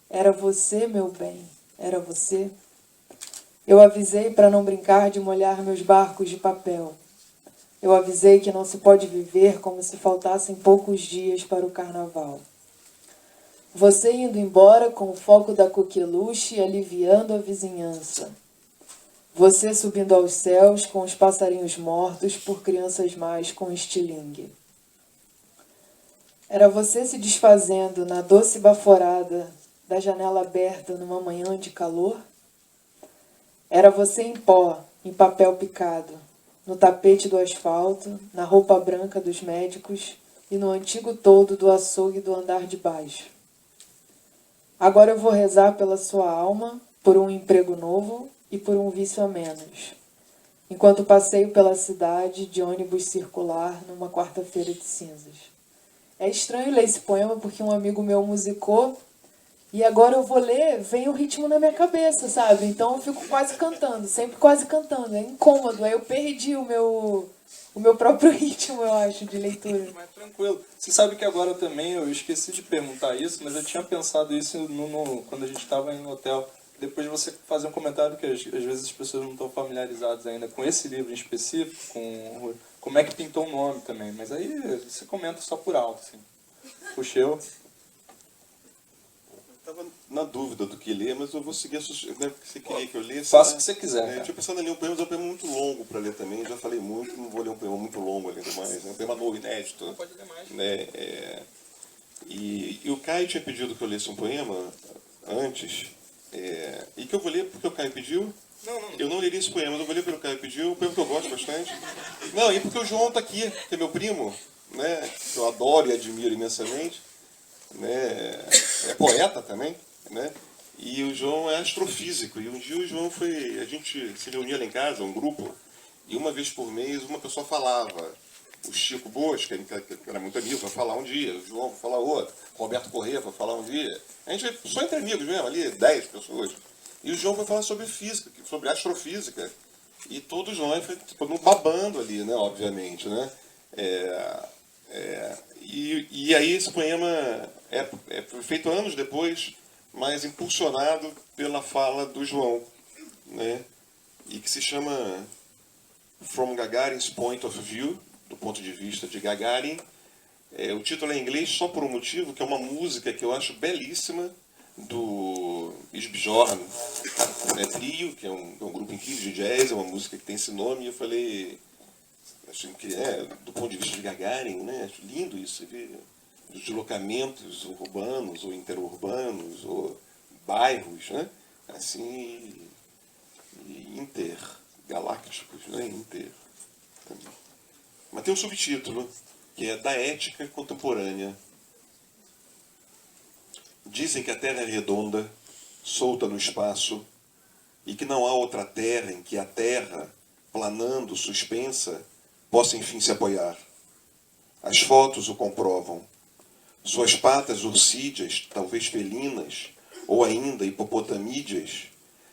Era você, meu bem? Era você? Eu avisei para não brincar de molhar meus barcos de papel. Eu avisei que não se pode viver como se faltassem poucos dias para o carnaval. Você indo embora com o foco da coqueluche aliviando a vizinhança. Você subindo aos céus com os passarinhos mortos por crianças más com estilingue. Era você se desfazendo na doce baforada da janela aberta numa manhã de calor? Era você em pó, em papel picado, no tapete do asfalto, na roupa branca dos médicos e no antigo toldo do açougue do andar de baixo. Agora eu vou rezar pela sua alma, por um emprego novo e por um vício a menos, enquanto passeio pela cidade de ônibus circular numa quarta-feira de cinzas. É estranho ler esse poema porque um amigo meu musicou e agora eu vou ler, vem o ritmo na minha cabeça, sabe? Então eu fico quase cantando, sempre quase cantando. É incômodo, aí eu perdi o meu próprio ritmo, eu acho, de leitura. Mas tranquilo. Você sabe que agora também eu esqueci de perguntar isso, mas eu tinha pensado isso quando a gente estava no hotel. Depois de você fazer um comentário que às vezes as pessoas não estão familiarizadas ainda com esse livro em específico, com como é que pintou o nome também. Mas aí você comenta só por alto, assim. Puxeu. Estava na dúvida do que ler, mas eu vou seguir a sugestão, né, porque você queria que eu lesse. Faça né? o que você quiser. Eu Cara. tinha pensado em ler um poema, mas é um poema muito longo para ler também. Já falei muito, não vou ler um poema muito longo além do mais. É um poema novo, inédito. Não pode ler mais. Né? E o Caio tinha pedido que eu lesse um poema antes, e que eu vou ler porque o Caio pediu. Não. Eu não leria esse poema, mas eu vou ler pelo Caio pediu, um poema que eu gosto bastante. Não, e porque o João está aqui, que é meu primo, né? Que eu adoro e admiro imensamente. Né? É poeta também, né? E o João é astrofísico. E um dia o João a gente se reunia lá em casa, um grupo, e uma vez por mês uma pessoa falava. O Chico Boas, que era muito amigo, vai falar um dia, o João vai falar outro, o Roberto Corrêa vai falar um dia. A gente só entre amigos mesmo, ali, 10 pessoas. E o João vai falar sobre física, sobre astrofísica. E todos nós ficamos babando ali, né, obviamente, né? E aí esse poema foi feito anos depois, mas impulsionado pela fala do João, né? E que se chama From Gagarin's Point of View, do ponto de vista de Gagarin. O título é em inglês só por um motivo, que é uma música que eu acho belíssima, do Isbjorn Trio, que é um grupo incrível de jazz, é uma música que tem esse nome, e eu falei, acho que do ponto de vista de Gagarin, né? Acho lindo isso, você vê os deslocamentos urbanos ou interurbanos ou bairros, né? Assim, intergalácticos, né? Mas tem um subtítulo, que é Da Ética Contemporânea. Dizem que a Terra é redonda, solta no espaço, e que não há outra terra em que a Terra, planando, suspensa, possa enfim se apoiar. As fotos o comprovam. Suas patas ursídeas, talvez felinas, ou ainda hipopotamídeas,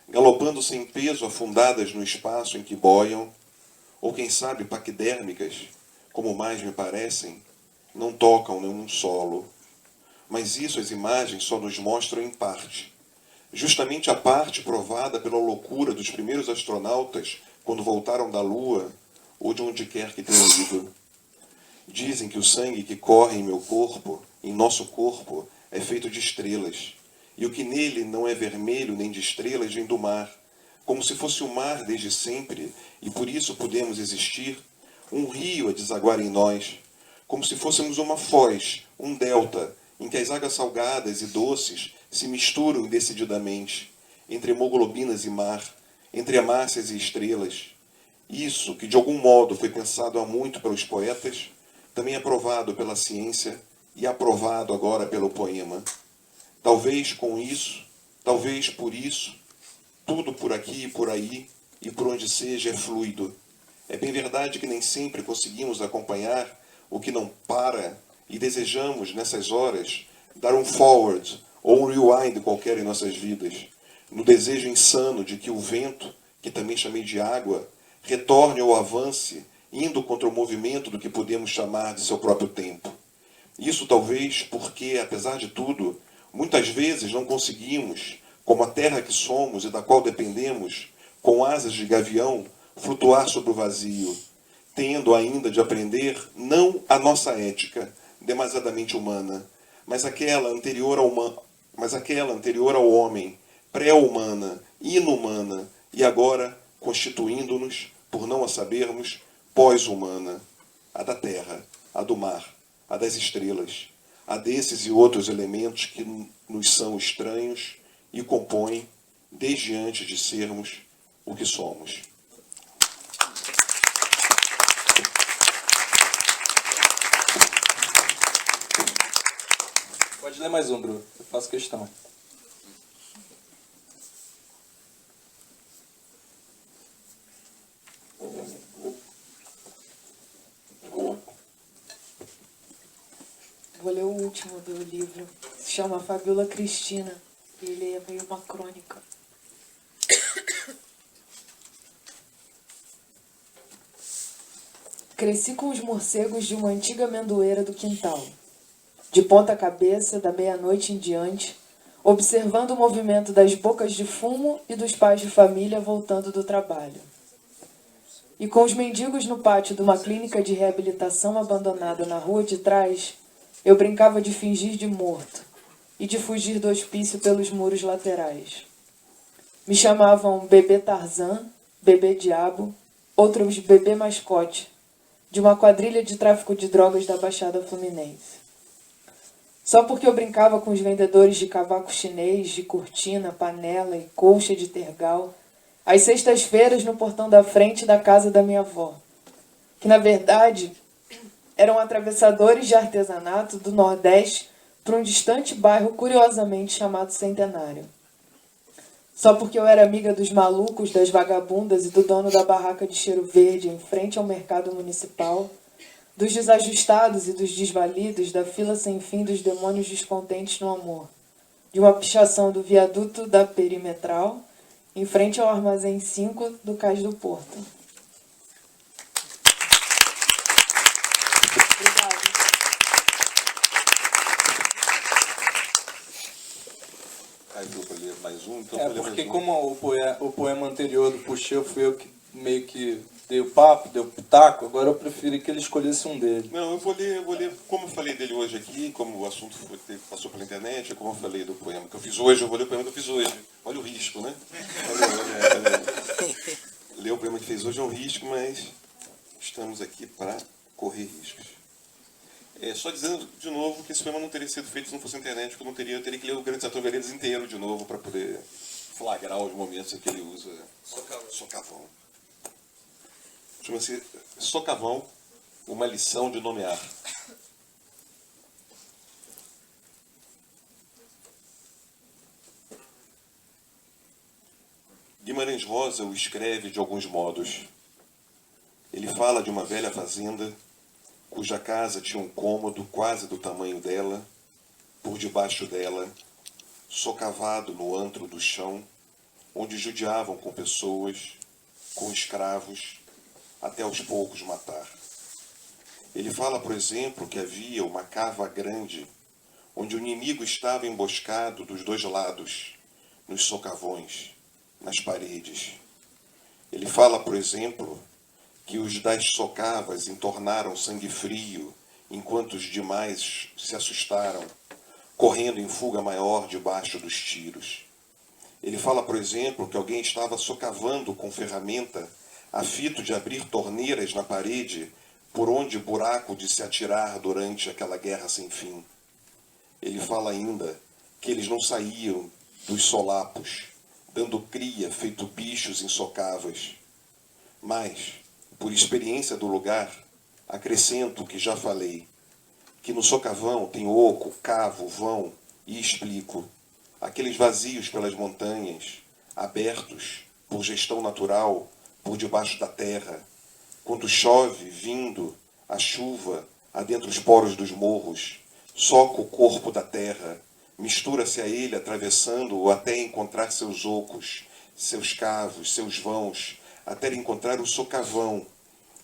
galopando sem peso afundadas no espaço em que boiam, ou quem sabe paquidérmicas, como mais me parecem, não tocam nenhum solo. Mas isso as imagens só nos mostram em parte. Justamente a parte provada pela loucura dos primeiros astronautas quando voltaram da Lua, ou de onde quer que tenham ido. Dizem que o sangue que corre em meu corpo, em nosso corpo, é feito de estrelas. E o que nele não é vermelho nem de estrelas vem do mar, como se fosse o mar desde sempre, e por isso podemos existir, um rio a desaguar em nós, como se fôssemos uma foz, um delta, em que as águas salgadas e doces se misturam indecididamente, entre hemoglobinas e mar, entre hemácias e estrelas. Isso, que de algum modo foi pensado há muito pelos poetas, também é provado pela ciência e aprovado agora pelo poema. Talvez com isso, talvez por isso, tudo por aqui e por aí, e por onde seja, é fluido. É bem verdade que nem sempre conseguimos acompanhar o que não para, e desejamos, nessas horas, dar um forward ou um rewind qualquer em nossas vidas, no desejo insano de que o vento, que também chamei de água, retorne ou avance, indo contra o movimento do que podemos chamar de seu próprio tempo. Isso talvez porque, apesar de tudo, muitas vezes não conseguimos, como a terra que somos e da qual dependemos, com asas de gavião, flutuar sobre o vazio. tendo ainda de aprender não a nossa ética, demasiadamente humana, mas aquela anterior ao homem, pré-humana, inumana, e agora constituindo-nos, por não a sabermos, pós-humana, a da terra, a do mar, a das estrelas, a desses e outros elementos que nos são estranhos e compõem, desde antes de sermos o que somos. Pode ler mais um, Bruno. Eu faço questão. Vou ler o último do livro. Se chama Fabiola Cristina. Ele é meio uma crônica. Cresci com os morcegos de uma antiga amendoeira do quintal. De ponta cabeça, da meia-noite em diante, observando o movimento das bocas de fumo e dos pais de família voltando do trabalho. E com os mendigos no pátio de uma clínica de reabilitação abandonada na rua de trás, eu brincava de fingir de morto e de fugir do hospício pelos muros laterais. Me chamavam Bebê Tarzan, Bebê Diabo, outros Bebê Mascote, de uma quadrilha de tráfico de drogas da Baixada Fluminense. Só porque eu brincava com os vendedores de cavaco chinês, de cortina, panela e colcha de tergal, às sextas-feiras no portão da frente da casa da minha avó, que na verdade eram atravessadores de artesanato do Nordeste para um distante bairro curiosamente chamado Centenário. Só porque eu era amiga dos malucos, das vagabundas e do dono da barraca de cheiro verde em frente ao mercado municipal, dos desajustados e dos desvalidos, da fila sem fim dos demônios descontentes no amor, de uma pichação do viaduto da Perimetral, em frente ao Armazém 5 do Cais do Porto. Obrigada. Aí deu para ler mais um, então É, vou ler porque mais um. como o poema anterior do Puxeu fui eu que meio que dei o papo, dei o pitaco, agora eu preferi que ele escolhesse um dele. Não, eu vou ler, como eu falei dele hoje aqui, como o assunto passou pela internet, como eu falei do poema que eu fiz hoje, eu vou ler o poema que eu fiz hoje. Olha o risco, né? Olha. Ler o poema que fez hoje é um risco, mas estamos aqui para correr riscos. Só dizendo de novo que esse poema não teria sido feito se não fosse a internet, porque eu teria que ler o Grande Sertão Veredas inteiro de novo para poder flagrar os momentos em que ele usa socavão. Chama-se Socavão, uma lição de nomear. Guimarães Rosa o escreve de alguns modos. Ele fala de uma velha fazenda, cuja casa tinha um cômodo quase do tamanho dela, por debaixo dela, socavado no antro do chão, onde judiavam com pessoas, com escravos, até aos poucos matar. Ele fala, por exemplo, que havia uma cava grande, onde o inimigo estava emboscado dos dois lados, nos socavões, nas paredes. Ele fala, por exemplo, que os das socavas entornaram sangue frio, enquanto os demais se assustaram, correndo em fuga maior debaixo dos tiros. Ele fala, por exemplo, que alguém estava socavando com ferramenta a fito de abrir torneiras na parede por onde buraco de se atirar durante aquela guerra sem fim. Ele fala ainda que eles não saíam dos solapos, dando cria feito bichos em socavas. Mas, por experiência do lugar, acrescento o que já falei, que no socavão tem oco, cavo, vão, e explico, aqueles vazios pelas montanhas, abertos por gestão natural, por debaixo da terra, quando chove, vindo a chuva adentro os poros dos morros, soca o corpo da terra, mistura-se a ele atravessando-o até encontrar seus ocos, seus cavos, seus vãos, até encontrar o socavão.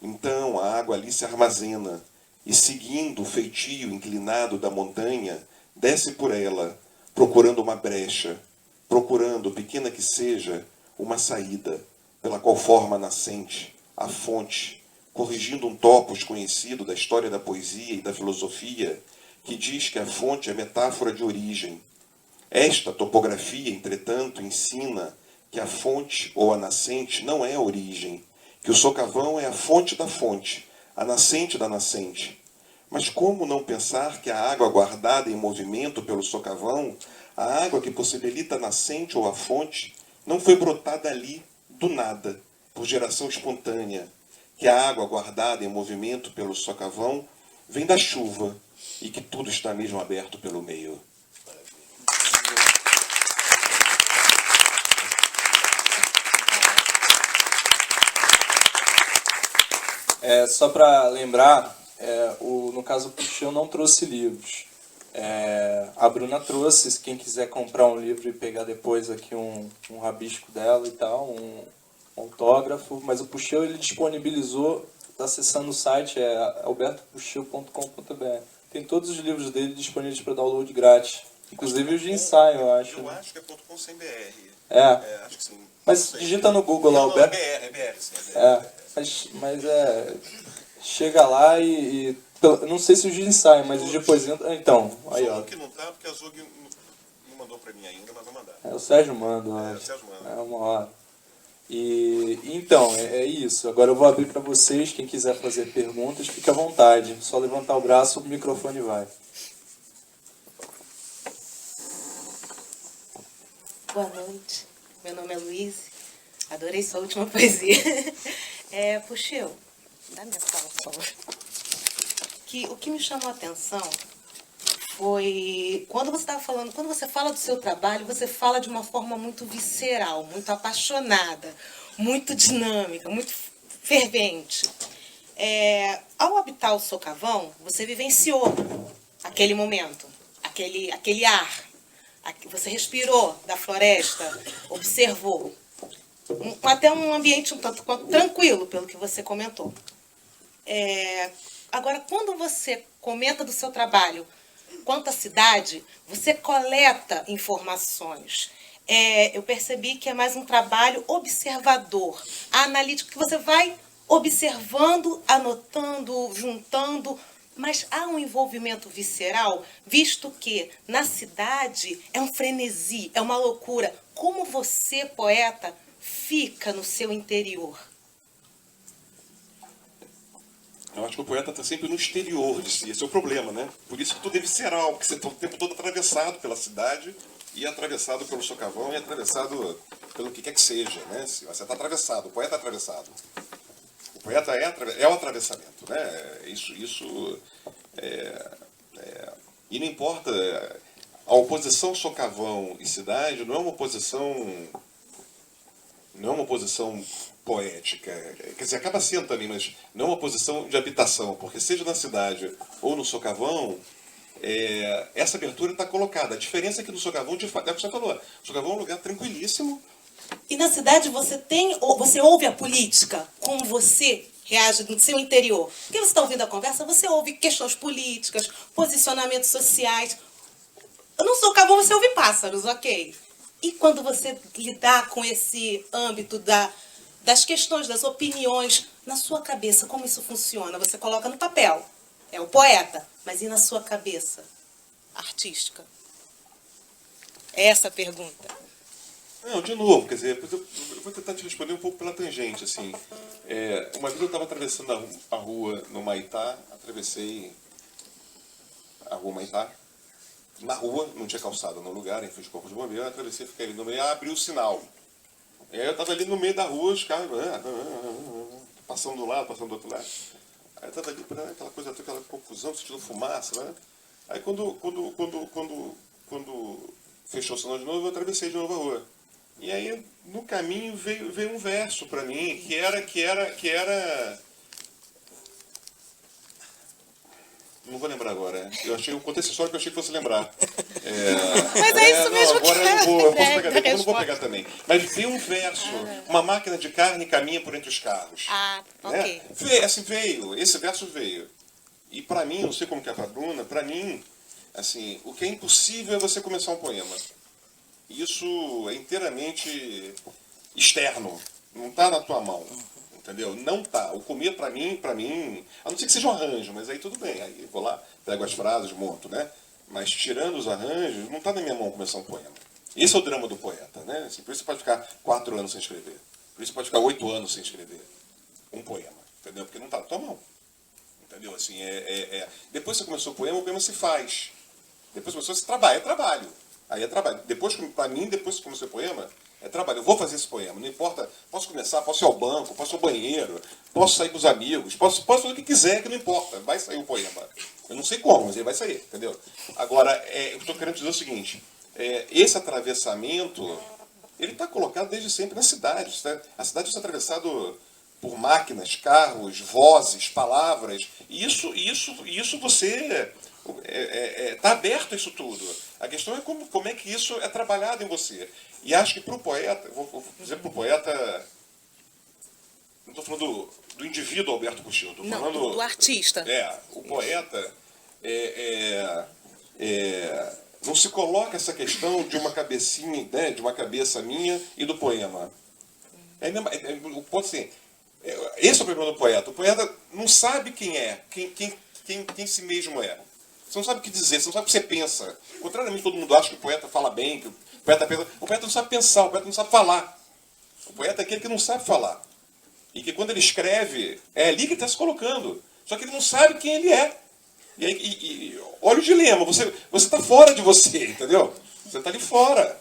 Então a água ali se armazena, e seguindo o feitio inclinado da montanha, desce por ela, procurando uma brecha, procurando, pequena que seja, uma saída, pela qual forma a nascente, a fonte, corrigindo um topos conhecido da história da poesia e da filosofia, que diz que a fonte é metáfora de origem. Esta topografia, entretanto, ensina que a fonte ou a nascente não é a origem, que o socavão é a fonte da fonte, a nascente da nascente. Mas como não pensar que a água guardada em movimento pelo socavão, a água que possibilita a nascente ou a fonte, não foi brotada ali do nada, por geração espontânea, que a água guardada em movimento pelo socavão vem da chuva e que tudo está mesmo aberto pelo meio. Só para lembrar, no caso o Puxeu não trouxe livros. A Bruna trouxe, quem quiser comprar um livro e pegar depois aqui um rabisco dela e tal, um autógrafo, mas o Puxeu ele disponibilizou, está acessando o site, albertopuxeu.com.br. Tem todos os livros dele disponíveis para download grátis, inclusive os de ensaio, eu acho. Eu acho que é .com sem BR. Acho que sim. Mas digita no Google lá, Alberto. BR, sim. Mas chega lá e não sei se os de ensaio, mas os de poesia. Então, aí ó. Só que não tá, porque a Zug não mandou para mim ainda, mas vai mandar. O Sérgio manda, eu acho. O Sérgio manda. Uma hora. Então, é isso. Agora eu vou abrir para vocês, quem quiser fazer perguntas, fique à vontade. Só levantar o braço, o microfone vai. Boa noite, meu nome é Luiz, adorei sua última poesia. Puxeu, dá minha fala, por favor. O que me chamou a atenção foi quando você fala do seu trabalho, você fala de uma forma muito visceral, muito apaixonada, muito dinâmica, muito fervente. Ao habitar o socavão, você vivenciou aquele momento, aquele ar. Você respirou da floresta, observou. Até um ambiente um tanto quanto tranquilo, pelo que você comentou. Agora, quando você comenta do seu trabalho quanto à cidade, você coleta informações. Eu percebi que é mais um trabalho observador, analítico, que você vai observando, anotando, juntando. Mas há um envolvimento visceral, visto que na cidade é um frenesi, é uma loucura. Como você, poeta, fica no seu interior? Eu acho que o poeta está sempre no exterior de si, esse é o problema, né? Por isso que tudo é visceral, porque você está o tempo todo atravessado pela cidade, e atravessado pelo socavão, e atravessado pelo que quer que seja, né? Você está atravessado, o poeta é atravessado. O poeta é o atravessamento, né? E não importa, a oposição socavão e cidade não é uma oposição poética, quer dizer, acaba sendo também, mas não é uma posição de habitação, porque seja na cidade ou no socavão, essa abertura está colocada. A diferença é que no socavão, de fato, é o que você falou, o socavão é um lugar tranquilíssimo. E na cidade você ouve a política, como você reage no seu interior. Porque você está ouvindo a conversa, você ouve questões políticas, posicionamentos sociais. No socavão você ouve pássaros, ok. E quando você lidar com esse âmbito das questões, das opiniões, na sua cabeça, como isso funciona? Você coloca no papel, é o poeta, mas e na sua cabeça artística? É essa a pergunta. Não, de novo, quer dizer, eu vou tentar te responder um pouco pela tangente, assim. Uma vez eu estava atravessando a rua no Maitá, atravessei a rua Maitá, na rua, não tinha calçada no lugar, em frente ao Corpo de Bombeiro, eu atravessei, fiquei ali no meio, abri o sinal. E aí eu estava ali no meio da rua, os carros passando de um lado, passando do outro lado. Aí eu estava ali, aquela coisa, aquela confusão, sentindo fumaça, né? Aí quando fechou o sinal de novo, eu atravessei de novo a rua. E aí, no caminho, veio um verso para mim, que era... Não vou lembrar agora. Eu contei essa história que eu achei que fosse lembrar. Mas é isso mesmo que agora eu não vou pegar também. Mas veio um verso. Uma máquina de carne caminha por entre os carros. Ok. Esse verso veio. E para mim, não sei como que é para a Bruna, para mim, assim, o que é impossível é você começar um poema. Isso é inteiramente externo, não está na tua mão. Entendeu? Não tá. O comer, pra mim, a não ser que seja um arranjo, mas aí tudo bem. Aí eu vou lá, pego as frases, monto, né? Mas tirando os arranjos, não tá na minha mão começar um poema. Esse é o drama do poeta, né? Assim, por isso você pode ficar 4 anos sem escrever. Por isso você pode ficar 8 anos sem escrever um poema. Entendeu? Porque não tá na tua mão. Entendeu? Assim, depois que você começou o poema se faz. Depois que começou, você trabalha, é trabalho. Aí é trabalho. Depois, pra mim, depois que começou o poema, é trabalho. Eu vou fazer esse poema. Não importa, posso começar, posso ir ao banco, posso ir ao banheiro, posso sair com os amigos, posso fazer o que quiser, que não importa. Vai sair o poema. Eu não sei como, mas ele vai sair, entendeu? Agora, eu estou querendo dizer o seguinte, esse atravessamento, ele está colocado desde sempre nas cidades. Tá? A cidade está atravessada por máquinas, carros, vozes, palavras. E isso você... Está aberto a isso tudo. A questão é como é que isso é trabalhado em você. E acho que para o poeta, vou dizer para o poeta, não estou falando do indivíduo Alberto Coutinho, estou falando do artista. O poeta não se coloca essa questão de uma cabecinha, né, de uma cabeça minha e do poema. Pode ser. Esse é o problema do poeta. O poeta não sabe quem é, quem si mesmo é. Você não sabe o que dizer, você não sabe o que você pensa. Contrariamente, todo mundo acha que o poeta fala bem, que o poeta pensa. O poeta não sabe pensar, o poeta não sabe falar. O poeta é aquele que não sabe falar. E que quando ele escreve, é ali que ele está se colocando. Só que ele não sabe quem ele é. E aí, olha o dilema, você está fora de você, entendeu? Você está ali fora.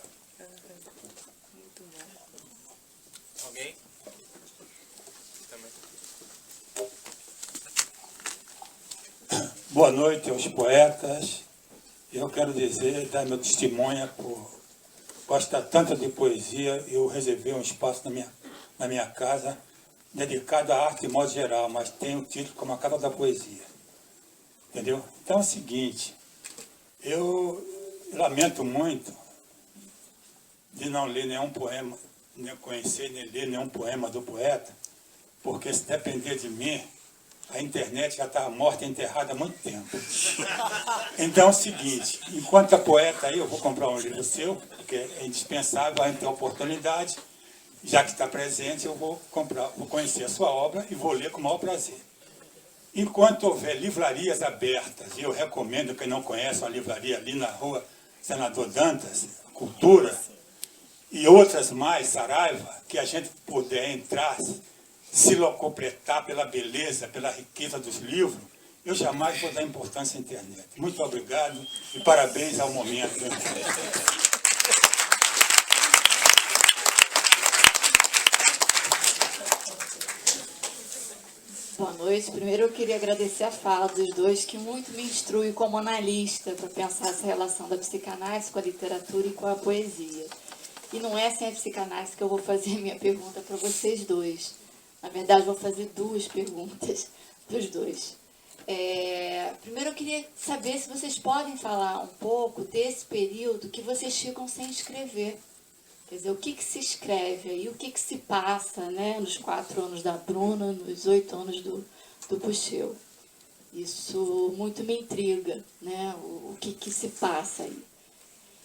Alguém? Também. Boa noite aos poetas. Eu quero dizer, dar meu testemunho por gostar tanto de poesia. Eu reservei um espaço na minha casa dedicado à arte de modo geral, mas tem o título como a Casa da Poesia. Entendeu? Então é o seguinte, eu lamento muito de não ler nenhum poema, nem conhecer, nem ler nenhum poema do poeta, porque se depender de mim, a internet já estava morta e enterrada há muito tempo. Então é o seguinte, enquanto é poeta aí, eu vou comprar um livro seu, porque é indispensável, vai ter oportunidade, já que está presente, eu vou conhecer a sua obra e vou ler com o maior prazer. Enquanto houver livrarias abertas, e eu recomendo quem não conhece uma livraria ali na rua Senador Dantas, Cultura, e outras mais, Saraiva, que a gente puder entrar, se locupletar pela beleza, pela riqueza dos livros, eu jamais vou dar importância à internet. Muito obrigado e parabéns ao momento da internet. Boa noite. Primeiro eu queria agradecer a fala dos dois, que muito me instrui como analista para pensar essa relação da psicanálise com a literatura e com a poesia. E não é sem a psicanálise que eu vou fazer minha pergunta para vocês dois. Na verdade, vou fazer 2 perguntas dos dois. Primeiro eu queria saber se vocês podem falar um pouco desse período que vocês ficam sem escrever. Quer dizer, o que se escreve aí, o que se passa, né, nos 4 anos da Bruna, nos 8 anos do Puxeu. Isso muito me intriga, né, o que se passa aí.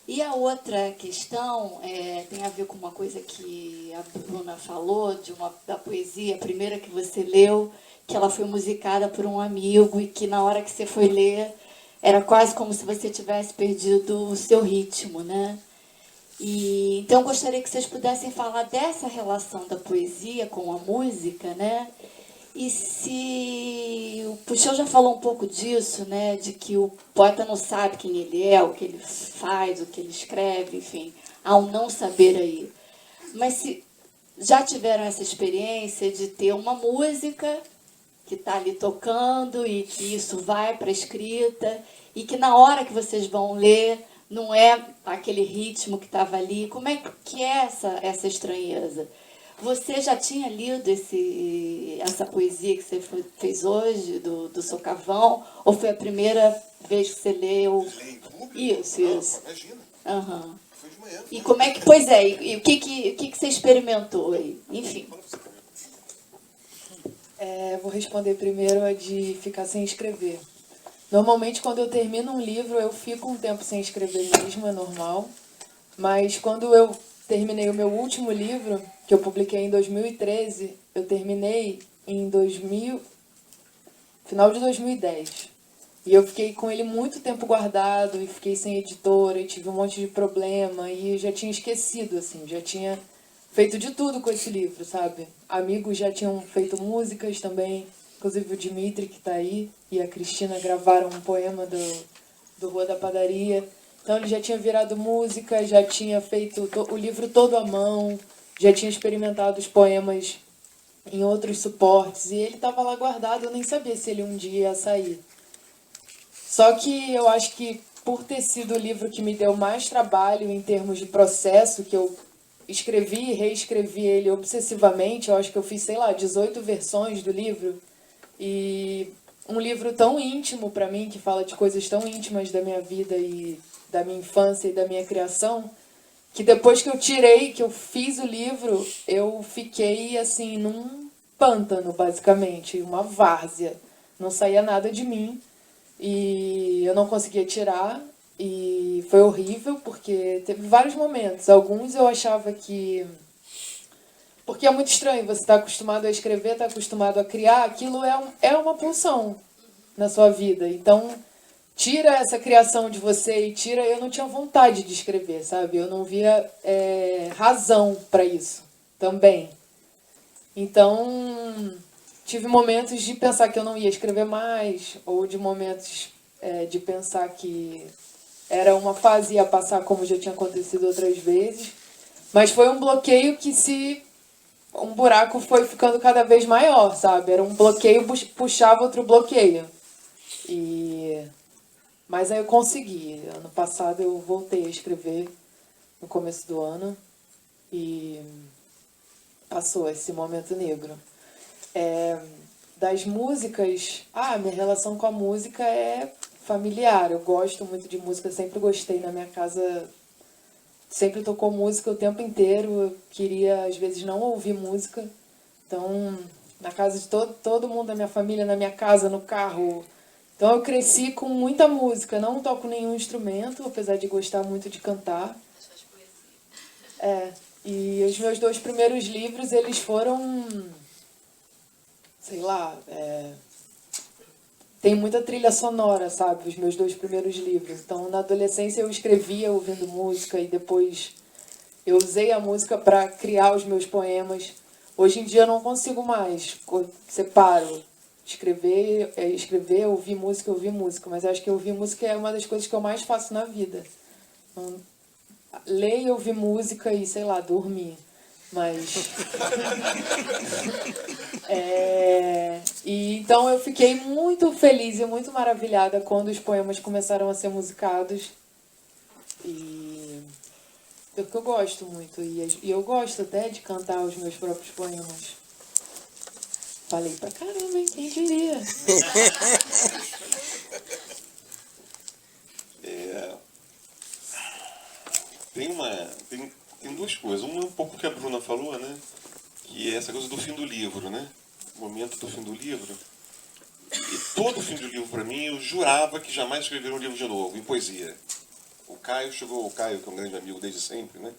E a outra questão tem a ver com uma coisa que a Bruna falou, da poesia, a primeira que você leu, que ela foi musicada por um amigo e que na hora que você foi ler, era quase como se você tivesse perdido o seu ritmo, né? E, então, eu gostaria que vocês pudessem falar dessa relação da poesia com a música, né? E se o Puxeu já falou um pouco disso, né? De que o poeta não sabe quem ele é, o que ele faz, o que ele escreve, enfim, há um não saber aí. Mas se já tiveram essa experiência de ter uma música que está ali tocando e que isso vai para a escrita e que na hora que vocês vão ler não é aquele ritmo que estava ali. Como é que é essa estranheza? Você já tinha lido essa poesia que você fez hoje, do Socavão? Ou foi a primeira vez que você leu? Isso. Imagina. Uhum. Foi de manhã. E como é que... Pois é, e o que você experimentou aí? Enfim. Vou responder primeiro a de ficar sem escrever. Normalmente, quando eu termino um livro, eu fico um tempo sem escrever mesmo, é normal. Mas quando eu terminei o meu último livro, que eu publiquei em 2013, eu terminei em final de 2010. E eu fiquei com ele muito tempo guardado, e fiquei sem editora, e tive um monte de problema, e eu já tinha esquecido, assim, já tinha feito de tudo com esse livro, sabe? Amigos já tinham feito músicas também, inclusive o Dimitri, que está aí, e a Cristina gravaram um poema do Rua da Padaria. Então ele já tinha virado música, já tinha feito o livro todo à mão, já tinha experimentado os poemas em outros suportes, e ele estava lá guardado, eu nem sabia se ele um dia ia sair. Só que eu acho que por ter sido o livro que me deu mais trabalho em termos de processo, que eu escrevi e reescrevi ele obsessivamente, eu acho que eu fiz, sei lá, 18 versões do livro, e um livro tão íntimo para mim, que fala de coisas tão íntimas da minha vida e da minha infância e da minha criação, que depois que eu tirei, que eu fiz o livro, eu fiquei assim num pântano, basicamente, uma várzea. Não saía nada de mim e eu não conseguia tirar e foi horrível porque teve vários momentos. Alguns eu achava que... Porque é muito estranho, você está acostumado a escrever, está acostumado a criar, aquilo é uma pulsão na sua vida. Então, tira essa criação de você e tira... Eu não tinha vontade de escrever, sabe? Eu não via razão para isso também. Então, tive momentos de pensar que eu não ia escrever mais, ou de momentos de pensar que era uma fase e ia passar como já tinha acontecido outras vezes. Mas foi um bloqueio que um buraco foi ficando cada vez maior, sabe? Era um bloqueio, puxava outro bloqueio. Mas aí eu consegui. Ano passado eu voltei a escrever no começo do ano e passou esse momento negro. Das músicas, minha relação com a música é familiar. Eu gosto muito de música, sempre gostei. Na minha casa sempre tocou música o tempo inteiro. Eu queria, às vezes, não ouvir música. Então, na casa de todo mundo da minha família, na minha casa, no carro. Então, eu cresci com muita música. Não toco nenhum instrumento, apesar de gostar muito de cantar. E os meus 2 primeiros livros, eles foram... Sei lá... Tem muita trilha sonora, sabe? Os meus 2 primeiros livros. Então, na adolescência, eu escrevia ouvindo música e depois eu usei a música para criar os meus poemas. Hoje em dia, eu não consigo mais. Separo. Escrever, ouvir música. Mas eu acho que ouvir música é uma das coisas que eu mais faço na vida. Então, ler e ouvir música e, sei lá, dormir. Mas... E então eu fiquei muito feliz e muito maravilhada quando os poemas começaram a ser musicados. E porque eu gosto muito. E eu gosto até de cantar os meus próprios poemas. Falei pra caramba, hein? Quem diria? Tem 2 coisas. Uma é um pouco o que a Bruna falou, né? Que é essa coisa do fim do livro, né? O momento do fim do livro. E todo fim do livro, para mim, eu jurava que jamais escreveria um livro de novo, em poesia. O Caio, que é um grande amigo desde sempre, né?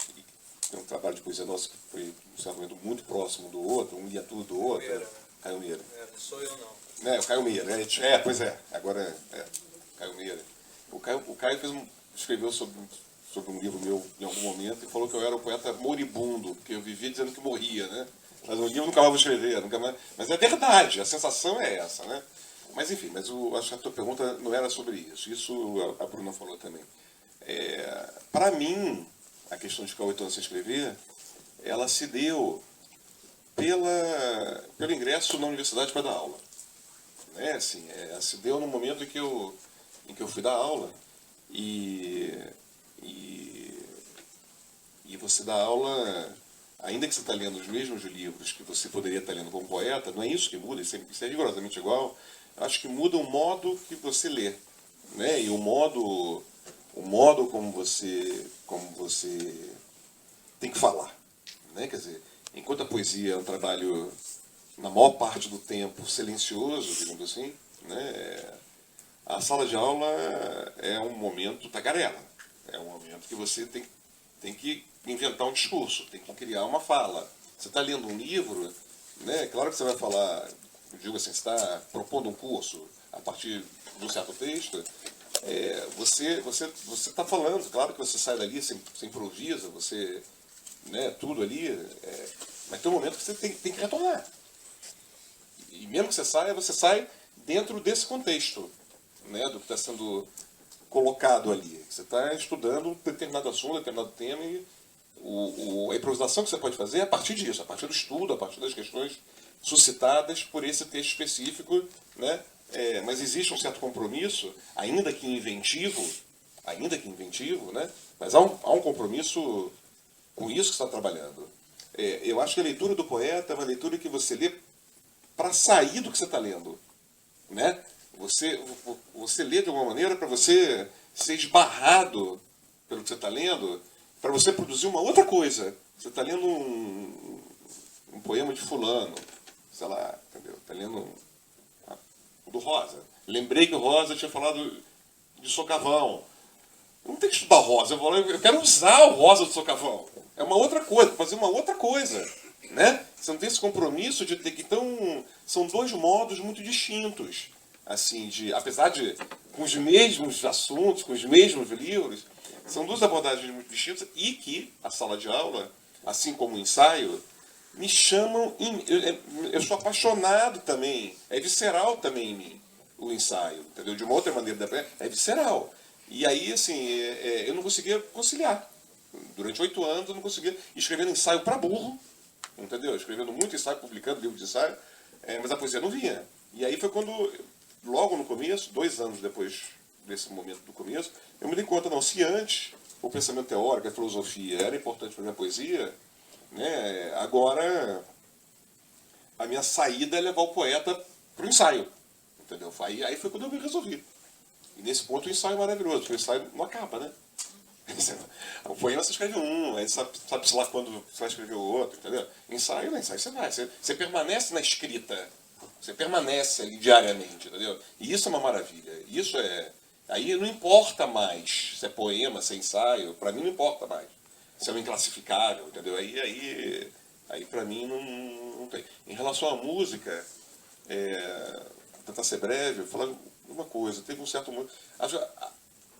E tem um trabalho de poesia nosso que foi, um certo momento, muito próximo do outro, um lia tudo do outro. Meira. Caio Meira. Não sou eu, não. O Caio Meira. Pois é. Agora Caio Meira. O Caio escreveu sobre um livro meu em algum momento e falou que eu era um poeta moribundo, porque eu vivia dizendo que morria, né? Mas um livro eu nunca mais vou escrever, nunca mais... Mas é verdade, a sensação é essa, né? Mas enfim, acho que a tua pergunta não era sobre isso. Isso a Bruna falou também. Para mim, a questão de ficar 8 anos sem escrever, ela se deu pelo ingresso na universidade para dar aula. Né? Assim, se deu no momento em que eu fui dar aula e você dá aula, ainda que você está lendo os mesmos livros que você poderia estar lendo como poeta, não é isso que muda, isso é rigorosamente igual. Acho que muda o modo que você lê, né? E o modo como você tem que falar, né? Quer dizer, enquanto a poesia é um trabalho, na maior parte do tempo, silencioso, digamos assim, né? A sala de aula é um momento tagarela, é um momento que você tem que tem que inventar um discurso, tem que criar uma fala. Você está lendo um livro, né? Claro que você vai falar, eu digo assim, você está propondo um curso a partir de um certo texto, você está falando, claro que você sai dali, você improvisa, você, né, tudo ali, mas tem um momento que você tem que retornar. E mesmo que você sai dentro desse contexto, né, do que está sendo colocado ali. Você está estudando um determinado assunto, um determinado tema, e a improvisação que você pode fazer é a partir disso, a partir do estudo, a partir das questões suscitadas por esse texto específico, né? Mas existe um certo compromisso, ainda que inventivo, né? Mas há um compromisso com isso que você está trabalhando. Eu acho que a leitura do poeta é uma leitura que você lê para sair do que você está lendo, né? Você lê de alguma maneira para você ser esbarrado pelo que você está lendo, para você produzir uma outra coisa. Você está lendo um poema de fulano, sei lá, entendeu? Está lendo do Rosa. Lembrei que o Rosa tinha falado de Socavão. Não tem que estudar Rosa, eu quero usar o Rosa do Socavão. É uma outra coisa, fazer uma outra coisa, né? Você não tem esse compromisso de ter que... Então, são dois modos muito distintos, assim, apesar de com os mesmos assuntos, com os mesmos livros, são duas abordagens muito distintas e que a sala de aula, assim como o ensaio, me chamam... Eu sou apaixonado também, é visceral também em mim, o ensaio, entendeu? De uma outra maneira, é visceral. E aí, assim, eu não conseguia conciliar. Durante 8 anos eu não conseguia, escrevendo ensaio para burro, entendeu? Escrevendo muito ensaio, publicando livro de ensaio, mas a poesia não vinha. E aí foi quando, logo no começo, 2 anos depois desse momento do começo, eu me dei conta, não, se antes o pensamento teórico, a filosofia era importante para a minha poesia, né, agora a minha saída é levar o poeta para o ensaio, entendeu? Aí foi quando eu me resolvi. E nesse ponto o ensaio é maravilhoso, porque o ensaio não acaba, né? O poema você escreve um, aí sabe lá quando você vai escrever o outro, entendeu? Ensaio você vai, você permanece na escrita, você permanece ali diariamente, entendeu? E isso é uma maravilha, isso aí não importa mais se é poema, se é ensaio, pra mim não importa mais, se é um inclassificável, entendeu? Aí pra mim não tem. Em relação à música, tentar ser breve, eu vou falar uma coisa, teve um certo...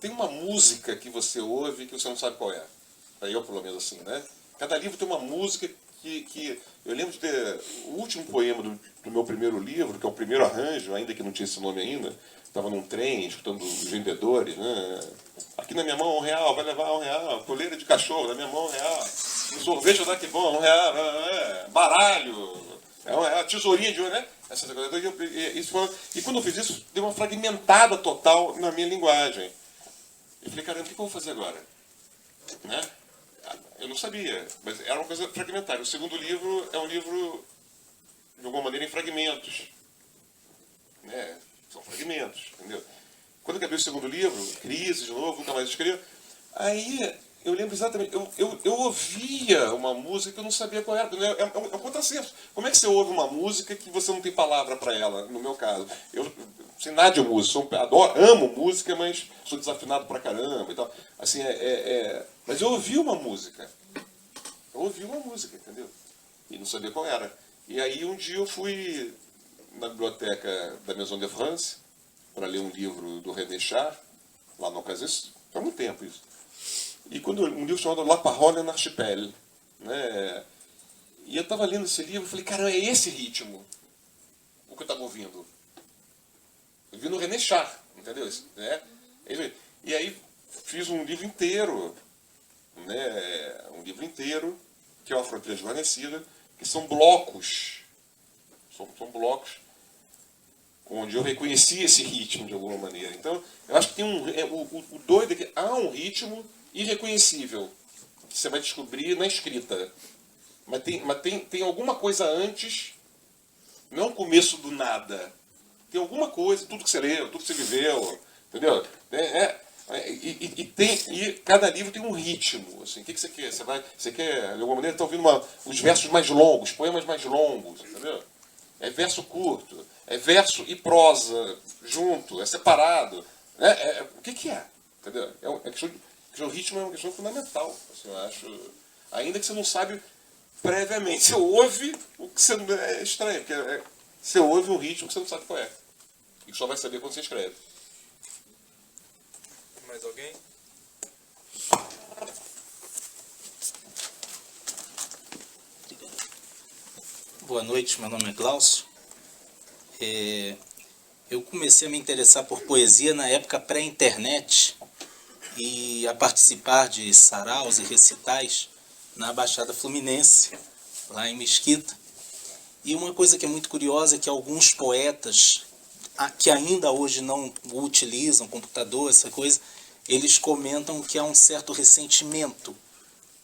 Tem uma música que você ouve que você não sabe qual é. Eu, pelo menos, assim, né? Cada livro tem uma música que... Eu lembro de ter o último poema do meu primeiro livro, que é o primeiro arranjo, ainda que não tinha esse nome ainda. Estava num trem, escutando os vendedores, né? Aqui na minha mão R$1, vai levar R$1. Coleira de cachorro, na minha mão R$1. Um sorvete daqui bom, R$1. Baralho, R$1. Tesourinha de ouro, né? E quando eu fiz isso, deu uma fragmentada total na minha linguagem. Eu falei, caramba, o que eu vou fazer agora? Né? Eu não sabia, mas era uma coisa fragmentária. O segundo livro é um livro, de alguma maneira, em fragmentos. Né? São fragmentos, entendeu? Quando eu acabei o segundo livro, crise de novo, nunca mais escrevo, aí eu lembro exatamente, eu ouvia uma música que eu não sabia qual era. É um contrassenso. Como é que você ouve uma música que você não tem palavra para ela, no meu caso? Eu sem nada de música, amo música, mas sou desafinado pra caramba e tal. Assim, mas eu ouvi uma música. Entendeu? E não sabia qual era. E aí um dia eu fui na biblioteca da Maison de France para ler um livro do René Char, lá no Ocasio, faz muito tempo isso. E um livro chamado La Parole en Archipel, né? E eu estava lendo esse livro e falei, cara, é esse ritmo o que eu estava ouvindo. Eu vi no René Char, entendeu? Né? E aí fiz um livro inteiro, né? Um livro inteiro, que é uma Fronteira Desguarnecida, que são blocos. São blocos onde eu reconheci esse ritmo de alguma maneira. Então, eu acho que tem o doido é que há um ritmo irreconhecível que você vai descobrir na escrita. Mas tem alguma coisa antes, não o começo do nada. Tem alguma coisa, tudo que você leu, tudo que você viveu, entendeu? E cada livro tem um ritmo. Assim, o que você quer? Você quer, de alguma maneira, estar ouvindo os versos mais longos, poemas mais longos, entendeu? É verso curto, é verso e prosa junto, é separado. O que é? Entendeu? É questão Porque o ritmo é uma questão fundamental, assim, eu acho. Ainda que você não sabe previamente. Você ouve o que você não é estranho, porque você ouve um ritmo que você não sabe qual é. E só vai saber quando você escreve. Mais alguém? Boa noite, meu nome é Glaucio. Eu comecei a me interessar por poesia na época pré-internet e a participar de saraus e recitais na Baixada Fluminense, lá em Mesquita. E uma coisa que é muito curiosa é que alguns poetas, que ainda hoje não utilizam computador, essa coisa, eles comentam que há um certo ressentimento,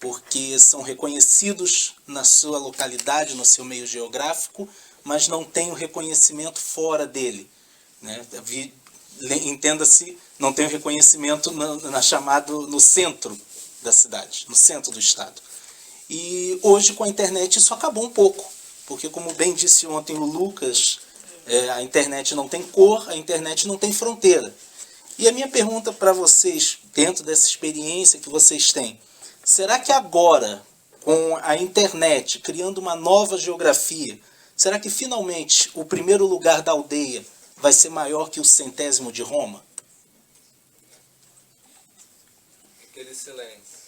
porque são reconhecidos na sua localidade, no seu meio geográfico, mas não têm o reconhecimento fora dele, né? Entenda-se, não tem o reconhecimento no centro da cidade, no centro do estado. E hoje, com a internet, isso acabou um pouco, porque, como bem disse ontem o Lucas, a internet não tem cor, a internet não tem fronteira. E a minha pergunta para vocês, dentro dessa experiência que vocês têm, será que agora, com a internet, criando uma nova geografia, será que finalmente o primeiro lugar da aldeia vai ser maior que o 100º de Roma? Aquele silêncio.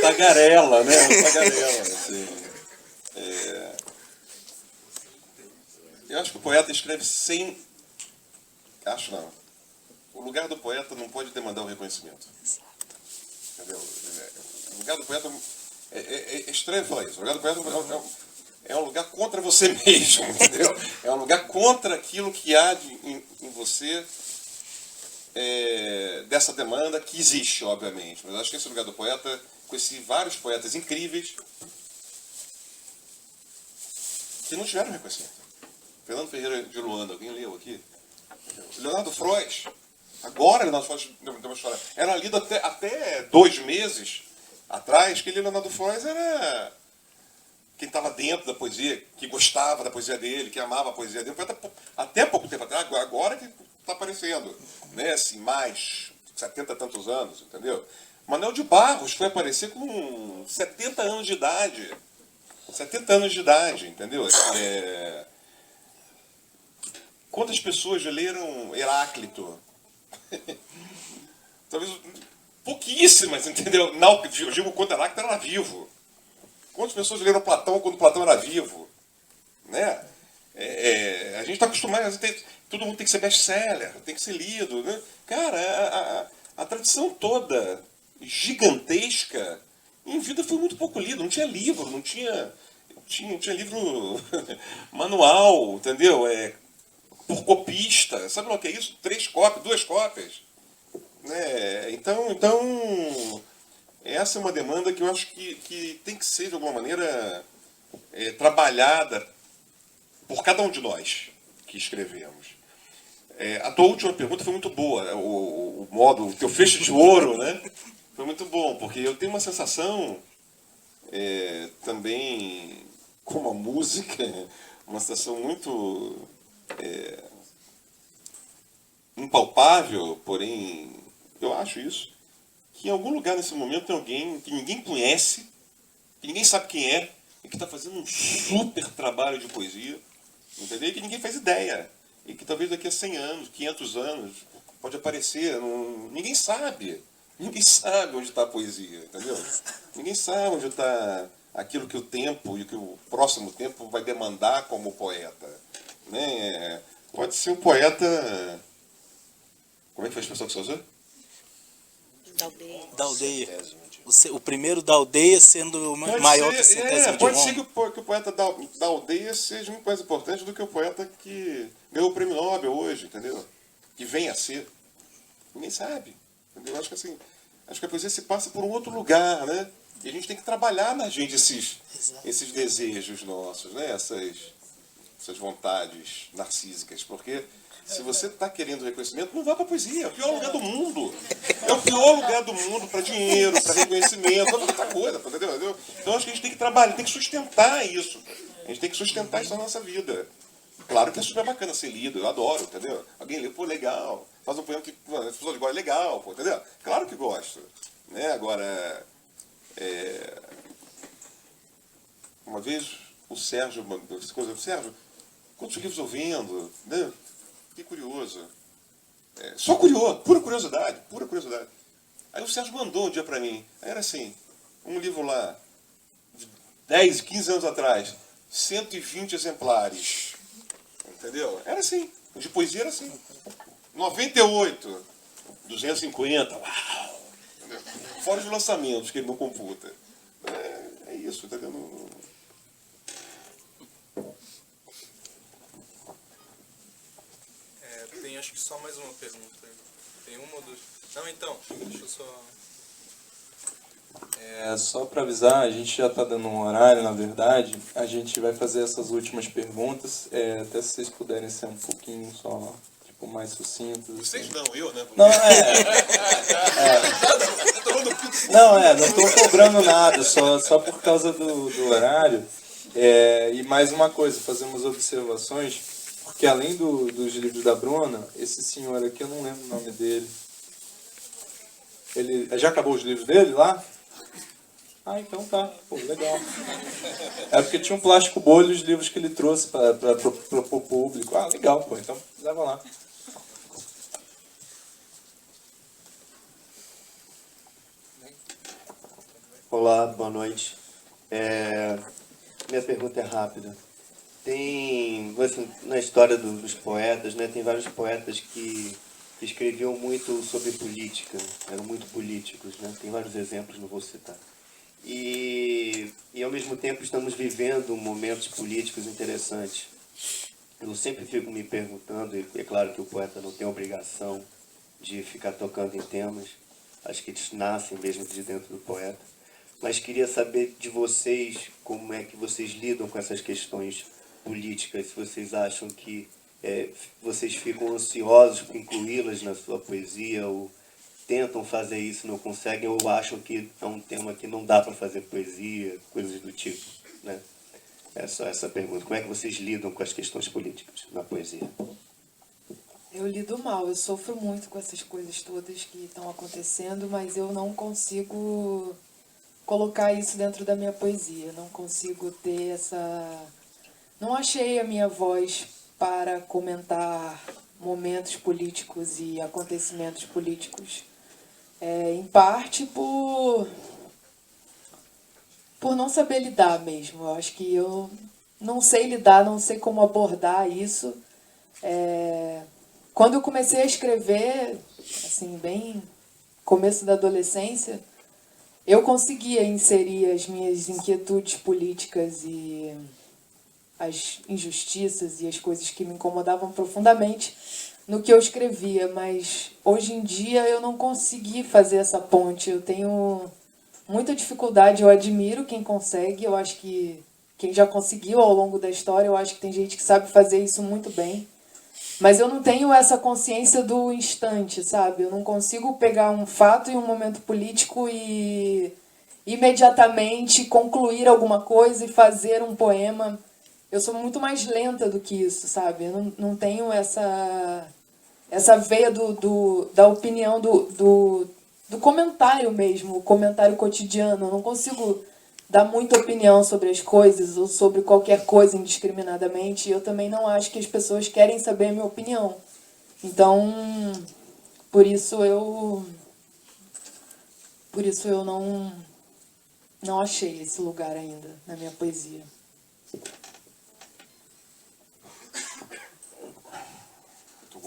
Tagarela, né? Tagarela, assim. Eu acho que o poeta escreve sem... Acho não. O lugar do poeta não pode demandar o reconhecimento. Entendeu? O lugar do poeta... É estranho falar isso. O lugar do poeta é um lugar contra você mesmo, entendeu? É um lugar contra aquilo que há em você, dessa demanda que existe, obviamente. Mas eu acho que esse lugar do poeta, conheci vários poetas incríveis que não tiveram reconhecimento. Fernando Ferreira de Luanda, alguém leu aqui? Leonardo Frois. Agora Leonardo Frois deu uma história. Era lido até 2 meses atrás, que Leonardo Frois era quem estava dentro da poesia, que gostava da poesia dele, que amava a poesia dele. Até pouco tempo atrás, agora que está aparecendo, né? Assim, mais 70 e tantos anos, entendeu? Manuel de Barros foi aparecer com 70 anos de idade. 70 anos de idade, entendeu? Quantas pessoas leram Heráclito? Talvez pouquíssimas, entendeu? Não, eu digo quando Heráclito era vivo. Quantas pessoas leram Platão quando Platão era vivo? Né? A gente está acostumado, todo mundo tem que ser best-seller, tem que ser lido. Né? Cara, a tradição toda gigantesca em vida foi muito pouco lido. Não tinha livro, não tinha livro manual, entendeu? Por copista. Sabe o que é isso? 3 cópias, 2 cópias. Né? Então, essa é uma demanda que eu acho que tem que ser, de alguma maneira, trabalhada por cada um de nós que escrevemos. A tua última pergunta foi muito boa. O teu fecho de ouro, né? Foi muito bom, porque eu tenho uma sensação também, como a música, uma sensação muito impalpável, porém, eu acho isso, que em algum lugar nesse momento tem alguém que ninguém conhece, que ninguém sabe quem é, e que está fazendo um super trabalho de poesia, entendeu? E que ninguém faz ideia. E que talvez daqui a 100 anos, 500 anos, pode aparecer. Ninguém sabe. Ninguém sabe onde está a poesia, entendeu? Ninguém sabe onde está aquilo que o tempo e que o próximo tempo vai demandar como poeta. Né? Pode ser um poeta... Como é que foi a expressão que você usou? Da aldeia. O primeiro da aldeia sendo maior que o 100º de Roma. Pode ser que o poeta da aldeia seja muito mais importante do que o poeta que ganhou o prêmio Nobel hoje, entendeu? Que vem a ser. Ninguém sabe. Entendeu? Acho que a poesia se passa por um outro lugar, né? E a gente tem que trabalhar na gente esses desejos nossos, né? Essas vontades narcísicas, porque Se você está querendo reconhecimento, não vá para a poesia. É o pior lugar do mundo. É o pior lugar do mundo para dinheiro, para reconhecimento, para muita coisa, entendeu? Então acho que a gente tem que trabalhar, tem que sustentar isso. A gente tem que sustentar isso na nossa vida. Claro que é super bacana ser lido, eu adoro, entendeu? Alguém lê, pô, legal. Faz um poema que as pessoas gostam, legal, pô, entendeu? Claro que gosto. Né? Agora, uma vez o Sérgio, Sérgio, quantos livros eu vendo? Né? Fiquei curioso. Só curioso, pura curiosidade, pura curiosidade. Aí o Sérgio mandou um dia pra mim, era assim, um livro lá, de 10, 15 anos atrás, 120 exemplares. Entendeu? Era assim. De poesia era assim. 98, 250, uau! Entendeu? Fora os lançamentos que ele não computa. É isso, entendeu? Tem acho que só mais uma pergunta aí. Tem uma ou duas. Não, então, deixa eu só... Só para avisar, a gente já está dando um horário, na verdade. A gente vai fazer essas últimas perguntas, até se vocês puderem ser um pouquinho só, tipo, mais sucintos. Vocês não, eu, né? Não, não estou cobrando nada, só por causa do horário. E mais uma coisa, fazemos observações, porque além dos livros da Bruna, esse senhor aqui, eu não lembro o nome dele. Ele já acabou os livros dele lá? Ah, então tá. Pô, legal. É porque tinha um plástico bolha os livros que ele trouxe para o público. Ah, legal, pô. Então leva lá. Olá, boa noite. Minha pergunta é rápida. Tem, assim, na história dos poetas, né, tem vários poetas que escreviam muito sobre política, eram muito políticos, né? Tem vários exemplos, não vou citar. E ao mesmo tempo estamos vivendo momentos políticos interessantes. Eu sempre fico me perguntando, e é claro que o poeta não tem obrigação de ficar tocando em temas, acho que eles nascem mesmo de dentro do poeta, mas queria saber de vocês como é que vocês lidam com essas questões políticas, se vocês acham que vocês ficam ansiosos por incluí-las na sua poesia, ou tentam fazer isso, não conseguem, ou acham que é um tema que não dá para fazer poesia, coisas do tipo, né? É só essa pergunta. Como é que vocês lidam com as questões políticas na poesia? Eu lido mal, eu sofro muito com essas coisas todas que estão acontecendo, mas eu não consigo colocar isso dentro da minha poesia, não consigo ter essa... Não achei a minha voz para comentar momentos políticos e acontecimentos políticos. Em parte por não saber lidar mesmo. Eu acho que eu não sei lidar, não sei como abordar isso. Quando eu comecei a escrever, assim, bem começo da adolescência, eu conseguia inserir as minhas inquietudes políticas e as injustiças e as coisas que me incomodavam profundamente no que eu escrevia, mas hoje em dia eu não consegui fazer essa ponte. Eu tenho muita dificuldade, eu admiro quem consegue, eu acho que quem já conseguiu ao longo da história, eu acho que tem gente que sabe fazer isso muito bem, mas eu não tenho essa consciência do instante, sabe? Eu não consigo pegar um fato e um momento político e imediatamente concluir alguma coisa e fazer um poema. Eu sou muito mais lenta do que isso, sabe? Eu não tenho essa veia da opinião, do comentário mesmo, o comentário cotidiano. Eu não consigo dar muita opinião sobre as coisas ou sobre qualquer coisa indiscriminadamente. E eu também não acho que as pessoas querem saber a minha opinião. Então, por isso eu não achei esse lugar ainda na minha poesia.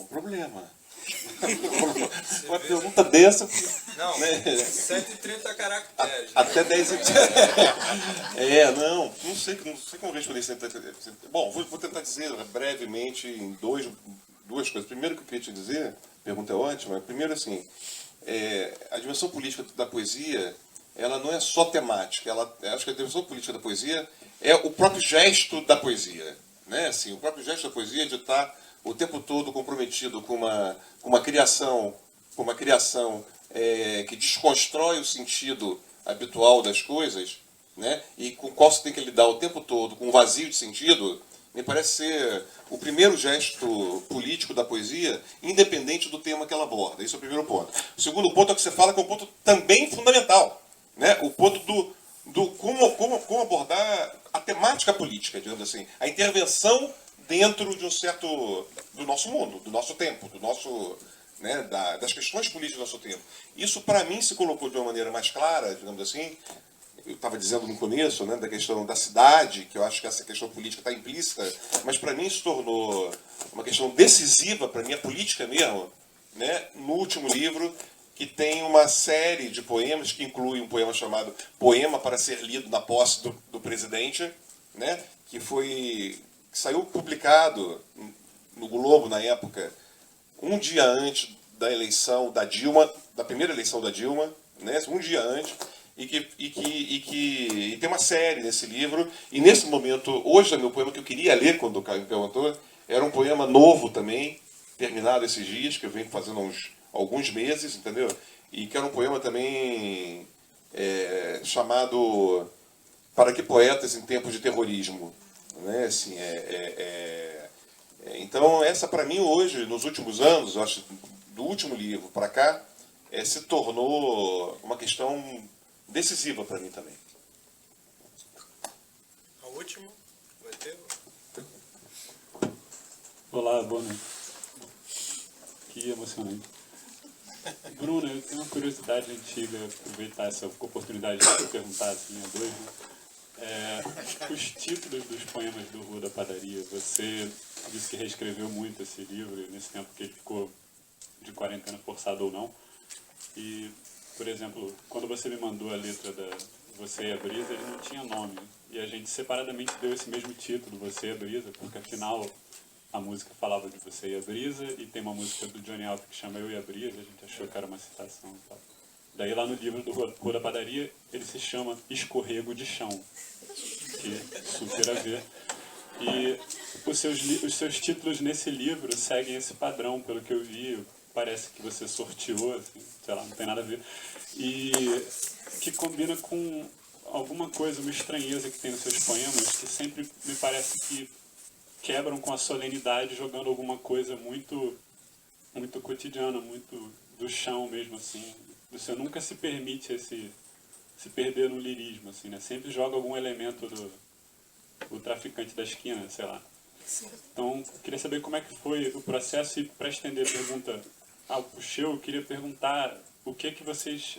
Problema. Uma pergunta dessa... Não, né? 130 caracteres. Até 10... não sei como responder 130. Bom, vou tentar dizer brevemente em duas coisas. Primeiro que eu queria te dizer, a pergunta é ótima. Primeiro, assim, a dimensão política da poesia, ela não é só temática. Acho que a dimensão política da poesia é o próprio gesto da poesia. Né? Assim, o próprio gesto da poesia de estar o tempo todo comprometido com uma criação, que desconstrói o sentido habitual das coisas, né? E com o qual você tem que lidar o tempo todo com um vazio de sentido, me parece ser o primeiro gesto político da poesia, independente do tema que ela aborda. Esse é o primeiro ponto. O segundo ponto é o que você fala, que é um ponto também fundamental, né? O ponto do como abordar a temática política, digamos assim, a intervenção dentro de do nosso mundo, do nosso tempo, né, das questões políticas do nosso tempo. Isso, para mim, se colocou de uma maneira mais clara, digamos assim. Eu estava dizendo no começo, né, da questão da cidade, que eu acho que essa questão política está implícita, mas para mim se tornou uma questão decisiva para a minha política mesmo, né, no último livro, que tem uma série de poemas, que inclui um poema chamado Poema para ser lido na posse do presidente, né, que saiu publicado no Globo na época, um dia antes da eleição da Dilma, da primeira eleição da Dilma, né, um dia antes, e tem uma série nesse livro, e nesse momento, hoje é meu poema que eu queria ler quando o Caio me perguntou, era um poema novo também, terminado esses dias, que eu venho fazendo alguns meses, entendeu? E que era um poema também chamado Para que Poetas em Tempos de Terrorismo, né? Assim, então, essa para mim hoje, nos últimos anos, eu acho, do último livro para cá, se tornou uma questão decisiva para mim também. A última vai ter? Olá, boa noite. Que emocionante. Bruno, eu tenho uma curiosidade antiga, aproveitar essa oportunidade de perguntar assim, a dois. Os títulos dos poemas do Rua da Padaria, você disse que reescreveu muito esse livro, nesse tempo que ele ficou de quarentena forçado ou não. E, por exemplo, quando você me mandou a letra da Você e a Brisa, ele não tinha nome. E a gente separadamente deu esse mesmo título, Você e a Brisa, porque afinal a música falava de Você e a Brisa, e tem uma música do Johnny Alf que chama Eu e a Brisa, a gente achou que era uma citação e tal. Daí lá no livro do Rua da Padaria, ele se chama Escorrego de Chão, que super a ver. E os seus títulos nesse livro seguem esse padrão, pelo que eu vi, parece que você sorteou, assim, sei lá, não tem nada a ver. E que combina com alguma coisa, uma estranheza que tem nos seus poemas, que sempre me parece que quebram com a solenidade, jogando alguma coisa muito, muito cotidiana, muito do chão mesmo, assim. Você nunca se permite se perder no lirismo, assim, né? Sempre joga algum elemento do traficante da esquina, sei lá. Então, queria saber como é que foi o processo, e para estender a pergunta ao Puxeu, eu queria perguntar o que vocês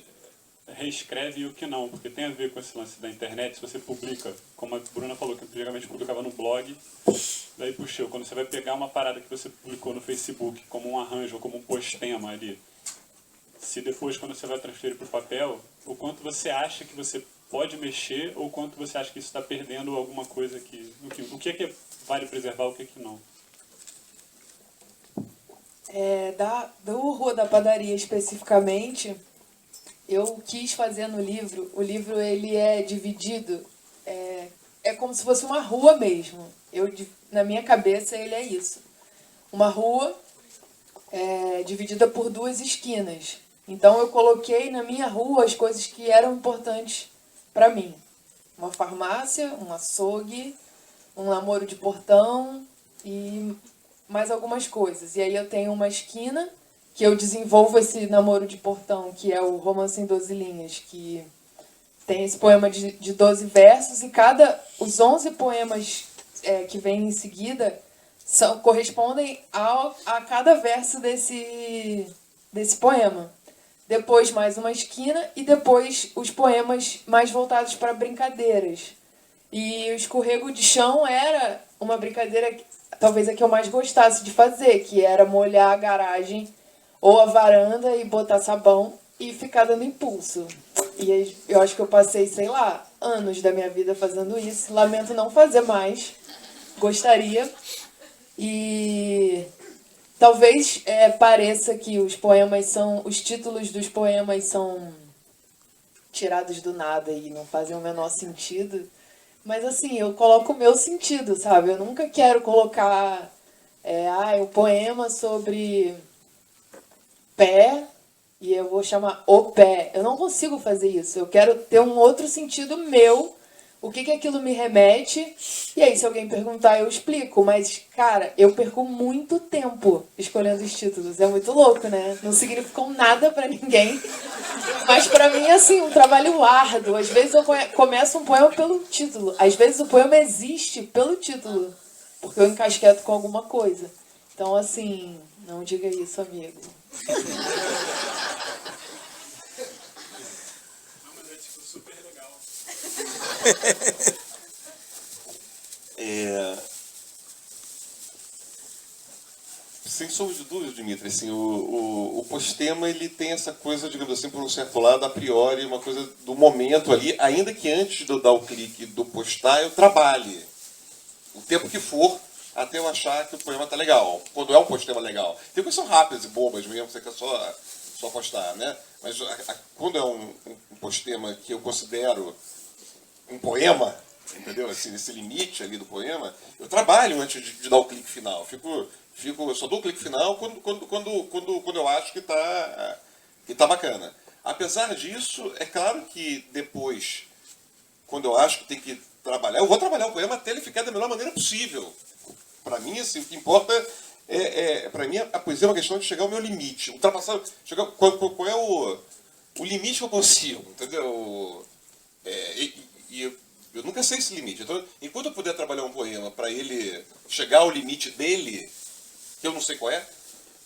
reescrevem e o que não, porque tem a ver com esse lance da internet. Se você publica, como a Bruna falou, que antigamente publicava no blog, daí Puxeu, quando você vai pegar uma parada que você publicou no Facebook, como um arranjo ou como um postema ali, se depois, quando você vai transferir para o papel, o quanto você acha que você pode mexer, ou quanto você acha que isso está perdendo alguma coisa que... O que vale preservar, o que não? Do Rua da Padaria especificamente, eu quis fazer no livro, o livro ele é dividido, é como se fosse uma rua mesmo. Na minha cabeça ele é isso. Uma rua dividida por duas esquinas. Então eu coloquei na minha rua as coisas que eram importantes para mim. Uma farmácia, um açougue, um namoro de portão e mais algumas coisas. E aí eu tenho uma esquina que eu desenvolvo esse namoro de portão, que é o Romance em 12 Linhas, que tem esse poema de 12 versos, e os 11 poemas que vêm em seguida correspondem a cada verso desse poema. Depois mais uma esquina, e depois os poemas mais voltados para brincadeiras. E o Escorrego de Chão era uma brincadeira, talvez a que eu mais gostasse de fazer, que era molhar a garagem ou a varanda e botar sabão e ficar dando impulso. E eu acho que eu passei, sei lá, anos da minha vida fazendo isso. Lamento não fazer mais. Gostaria. E talvez pareça que os títulos dos poemas são tirados do nada e não fazem o menor sentido. Mas assim, eu coloco o meu sentido, sabe? Eu nunca quero colocar um poema sobre pé, e eu vou chamar o pé. Eu não consigo fazer isso. Eu quero ter um outro sentido meu, o que aquilo me remete, e aí se alguém perguntar eu explico. Mas, cara, eu perco muito tempo escolhendo os títulos. É muito louco, né? Não significam nada pra ninguém. Mas pra mim é assim, um trabalho árduo. Às vezes eu começo um poema pelo título. Às vezes o poema existe pelo título, porque eu encasqueto com alguma coisa. Então, assim, não diga isso, amigo. Sem sombra de dúvida, Dimitri, assim, o postema ele tem essa coisa, digamos assim, por um certo lado, a priori, uma coisa do momento ali, ainda que antes de eu dar o clique do postar, eu trabalhe o tempo que for até eu achar que o poema tá legal, quando é um postema legal. Tem coisas que são rápidas e bobas mesmo, você quer só postar, né? Mas quando é um postema que eu considero um poema, entendeu? Assim, nesse limite ali do poema, eu trabalho antes de dar o clique final. Eu só dou o clique final quando eu acho que tá bacana. Apesar disso, é claro que depois, quando eu acho que tem que trabalhar, eu vou trabalhar o poema até ele ficar da melhor maneira possível. Para mim, assim, o que importa para mim, a poesia é uma questão de chegar ao meu limite. Ultrapassar, qual é o limite que eu consigo, entendeu? Eu nunca sei esse limite. Então, enquanto eu puder trabalhar um poema para ele chegar ao limite dele, que eu não sei qual é,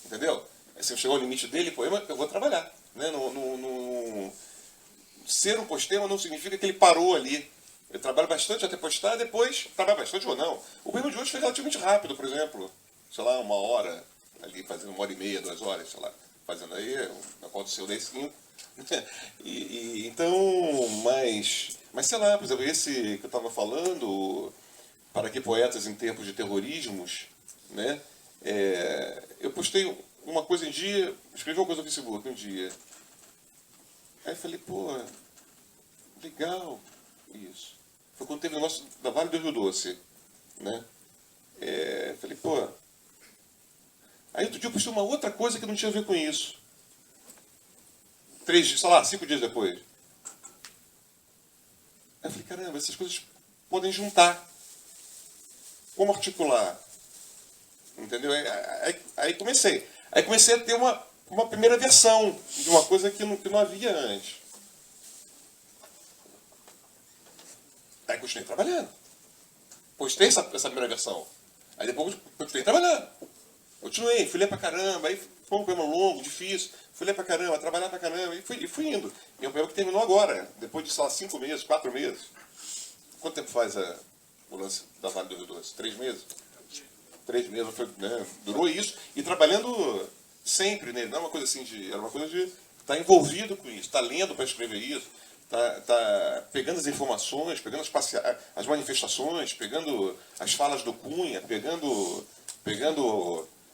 entendeu? Se eu chegar ao limite dele, poema, eu vou trabalhar. Né? Ser um postema não significa que ele parou ali. Eu trabalho bastante até postar, depois trabalho bastante ou não. O poema de hoje foi relativamente rápido, por exemplo. Sei lá, 1 hora, ali fazendo 1h30, 2 horas, sei lá. Fazendo aí, aconteceu 10:05. Então, mas sei lá, por exemplo, esse que eu estava falando, Para que Poetas em Tempos de Terrorismos, né? Eu postei uma coisa um dia, escrevi uma coisa no Facebook um dia. Aí falei, pô, legal isso. Foi quando teve o negócio da Vale do Rio Doce, né? Falei, pô. Aí outro dia eu postei uma outra coisa que não tinha a ver com isso. 5 dias depois. Aí eu falei, caramba, essas coisas podem juntar. Como articular? Entendeu? Aí comecei. Aí comecei a ter uma primeira versão de uma coisa que não havia antes. Aí continuei trabalhando. Postei essa primeira versão. Aí depois continuei trabalhando. Continuei, fui ler pra caramba. Aí foi um poema longo, difícil. Fui ler pra caramba, trabalhar pra caramba. E fui indo. E é um poema que terminou agora. Depois de, sei lá, 5 meses, 4 meses. Quanto tempo faz o lance da Vale do Rio Doce? 3 meses? 3 meses, né? Durou isso. E trabalhando sempre nele. Não é uma coisa assim era uma coisa de estar envolvido com isso. Estar lendo para escrever isso. Tá pegando as informações, pegando as manifestações, pegando as falas do Cunha, pegando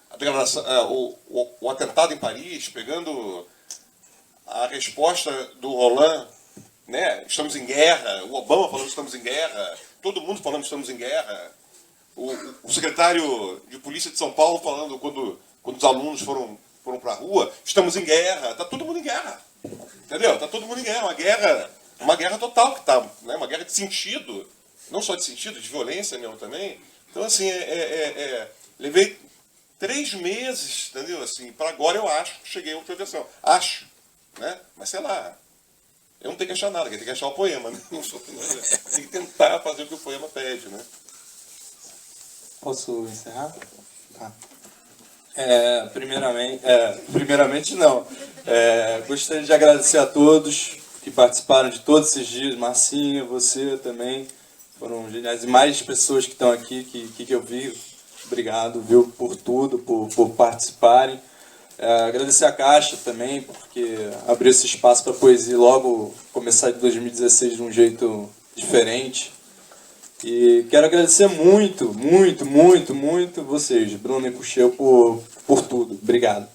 a declaração, o atentado em Paris, pegando a resposta do Roland, né? Estamos em guerra, o Obama falando estamos em guerra, todo mundo falando estamos em guerra, o secretário de polícia de São Paulo falando quando os alunos foram para a rua, estamos em guerra, tá todo mundo em guerra. Entendeu? Tá todo mundo em guerra, uma guerra total que tá, né? Uma guerra de sentido, não só de sentido, de violência mesmo também. Então, assim, levei 3 meses, entendeu? Assim, para agora eu acho que cheguei a outra versão. Acho, né? Mas sei lá, eu não tenho que achar nada, quem tem que achar o poema, né? Tem que tentar fazer o que o poema pede, né? Posso encerrar? Tá. Primeiramente não. Gostaria de agradecer a todos que participaram de todos esses dias. Marcinho, você também. Foram geniais. E mais pessoas que estão aqui, que eu vi. Obrigado, viu, por tudo, por participarem. Agradecer a Caixa também, porque abriu esse espaço para a poesia logo começar de 2016 de um jeito diferente. E quero agradecer muito vocês, Bruno e Cuxeu, por tudo. Obrigado.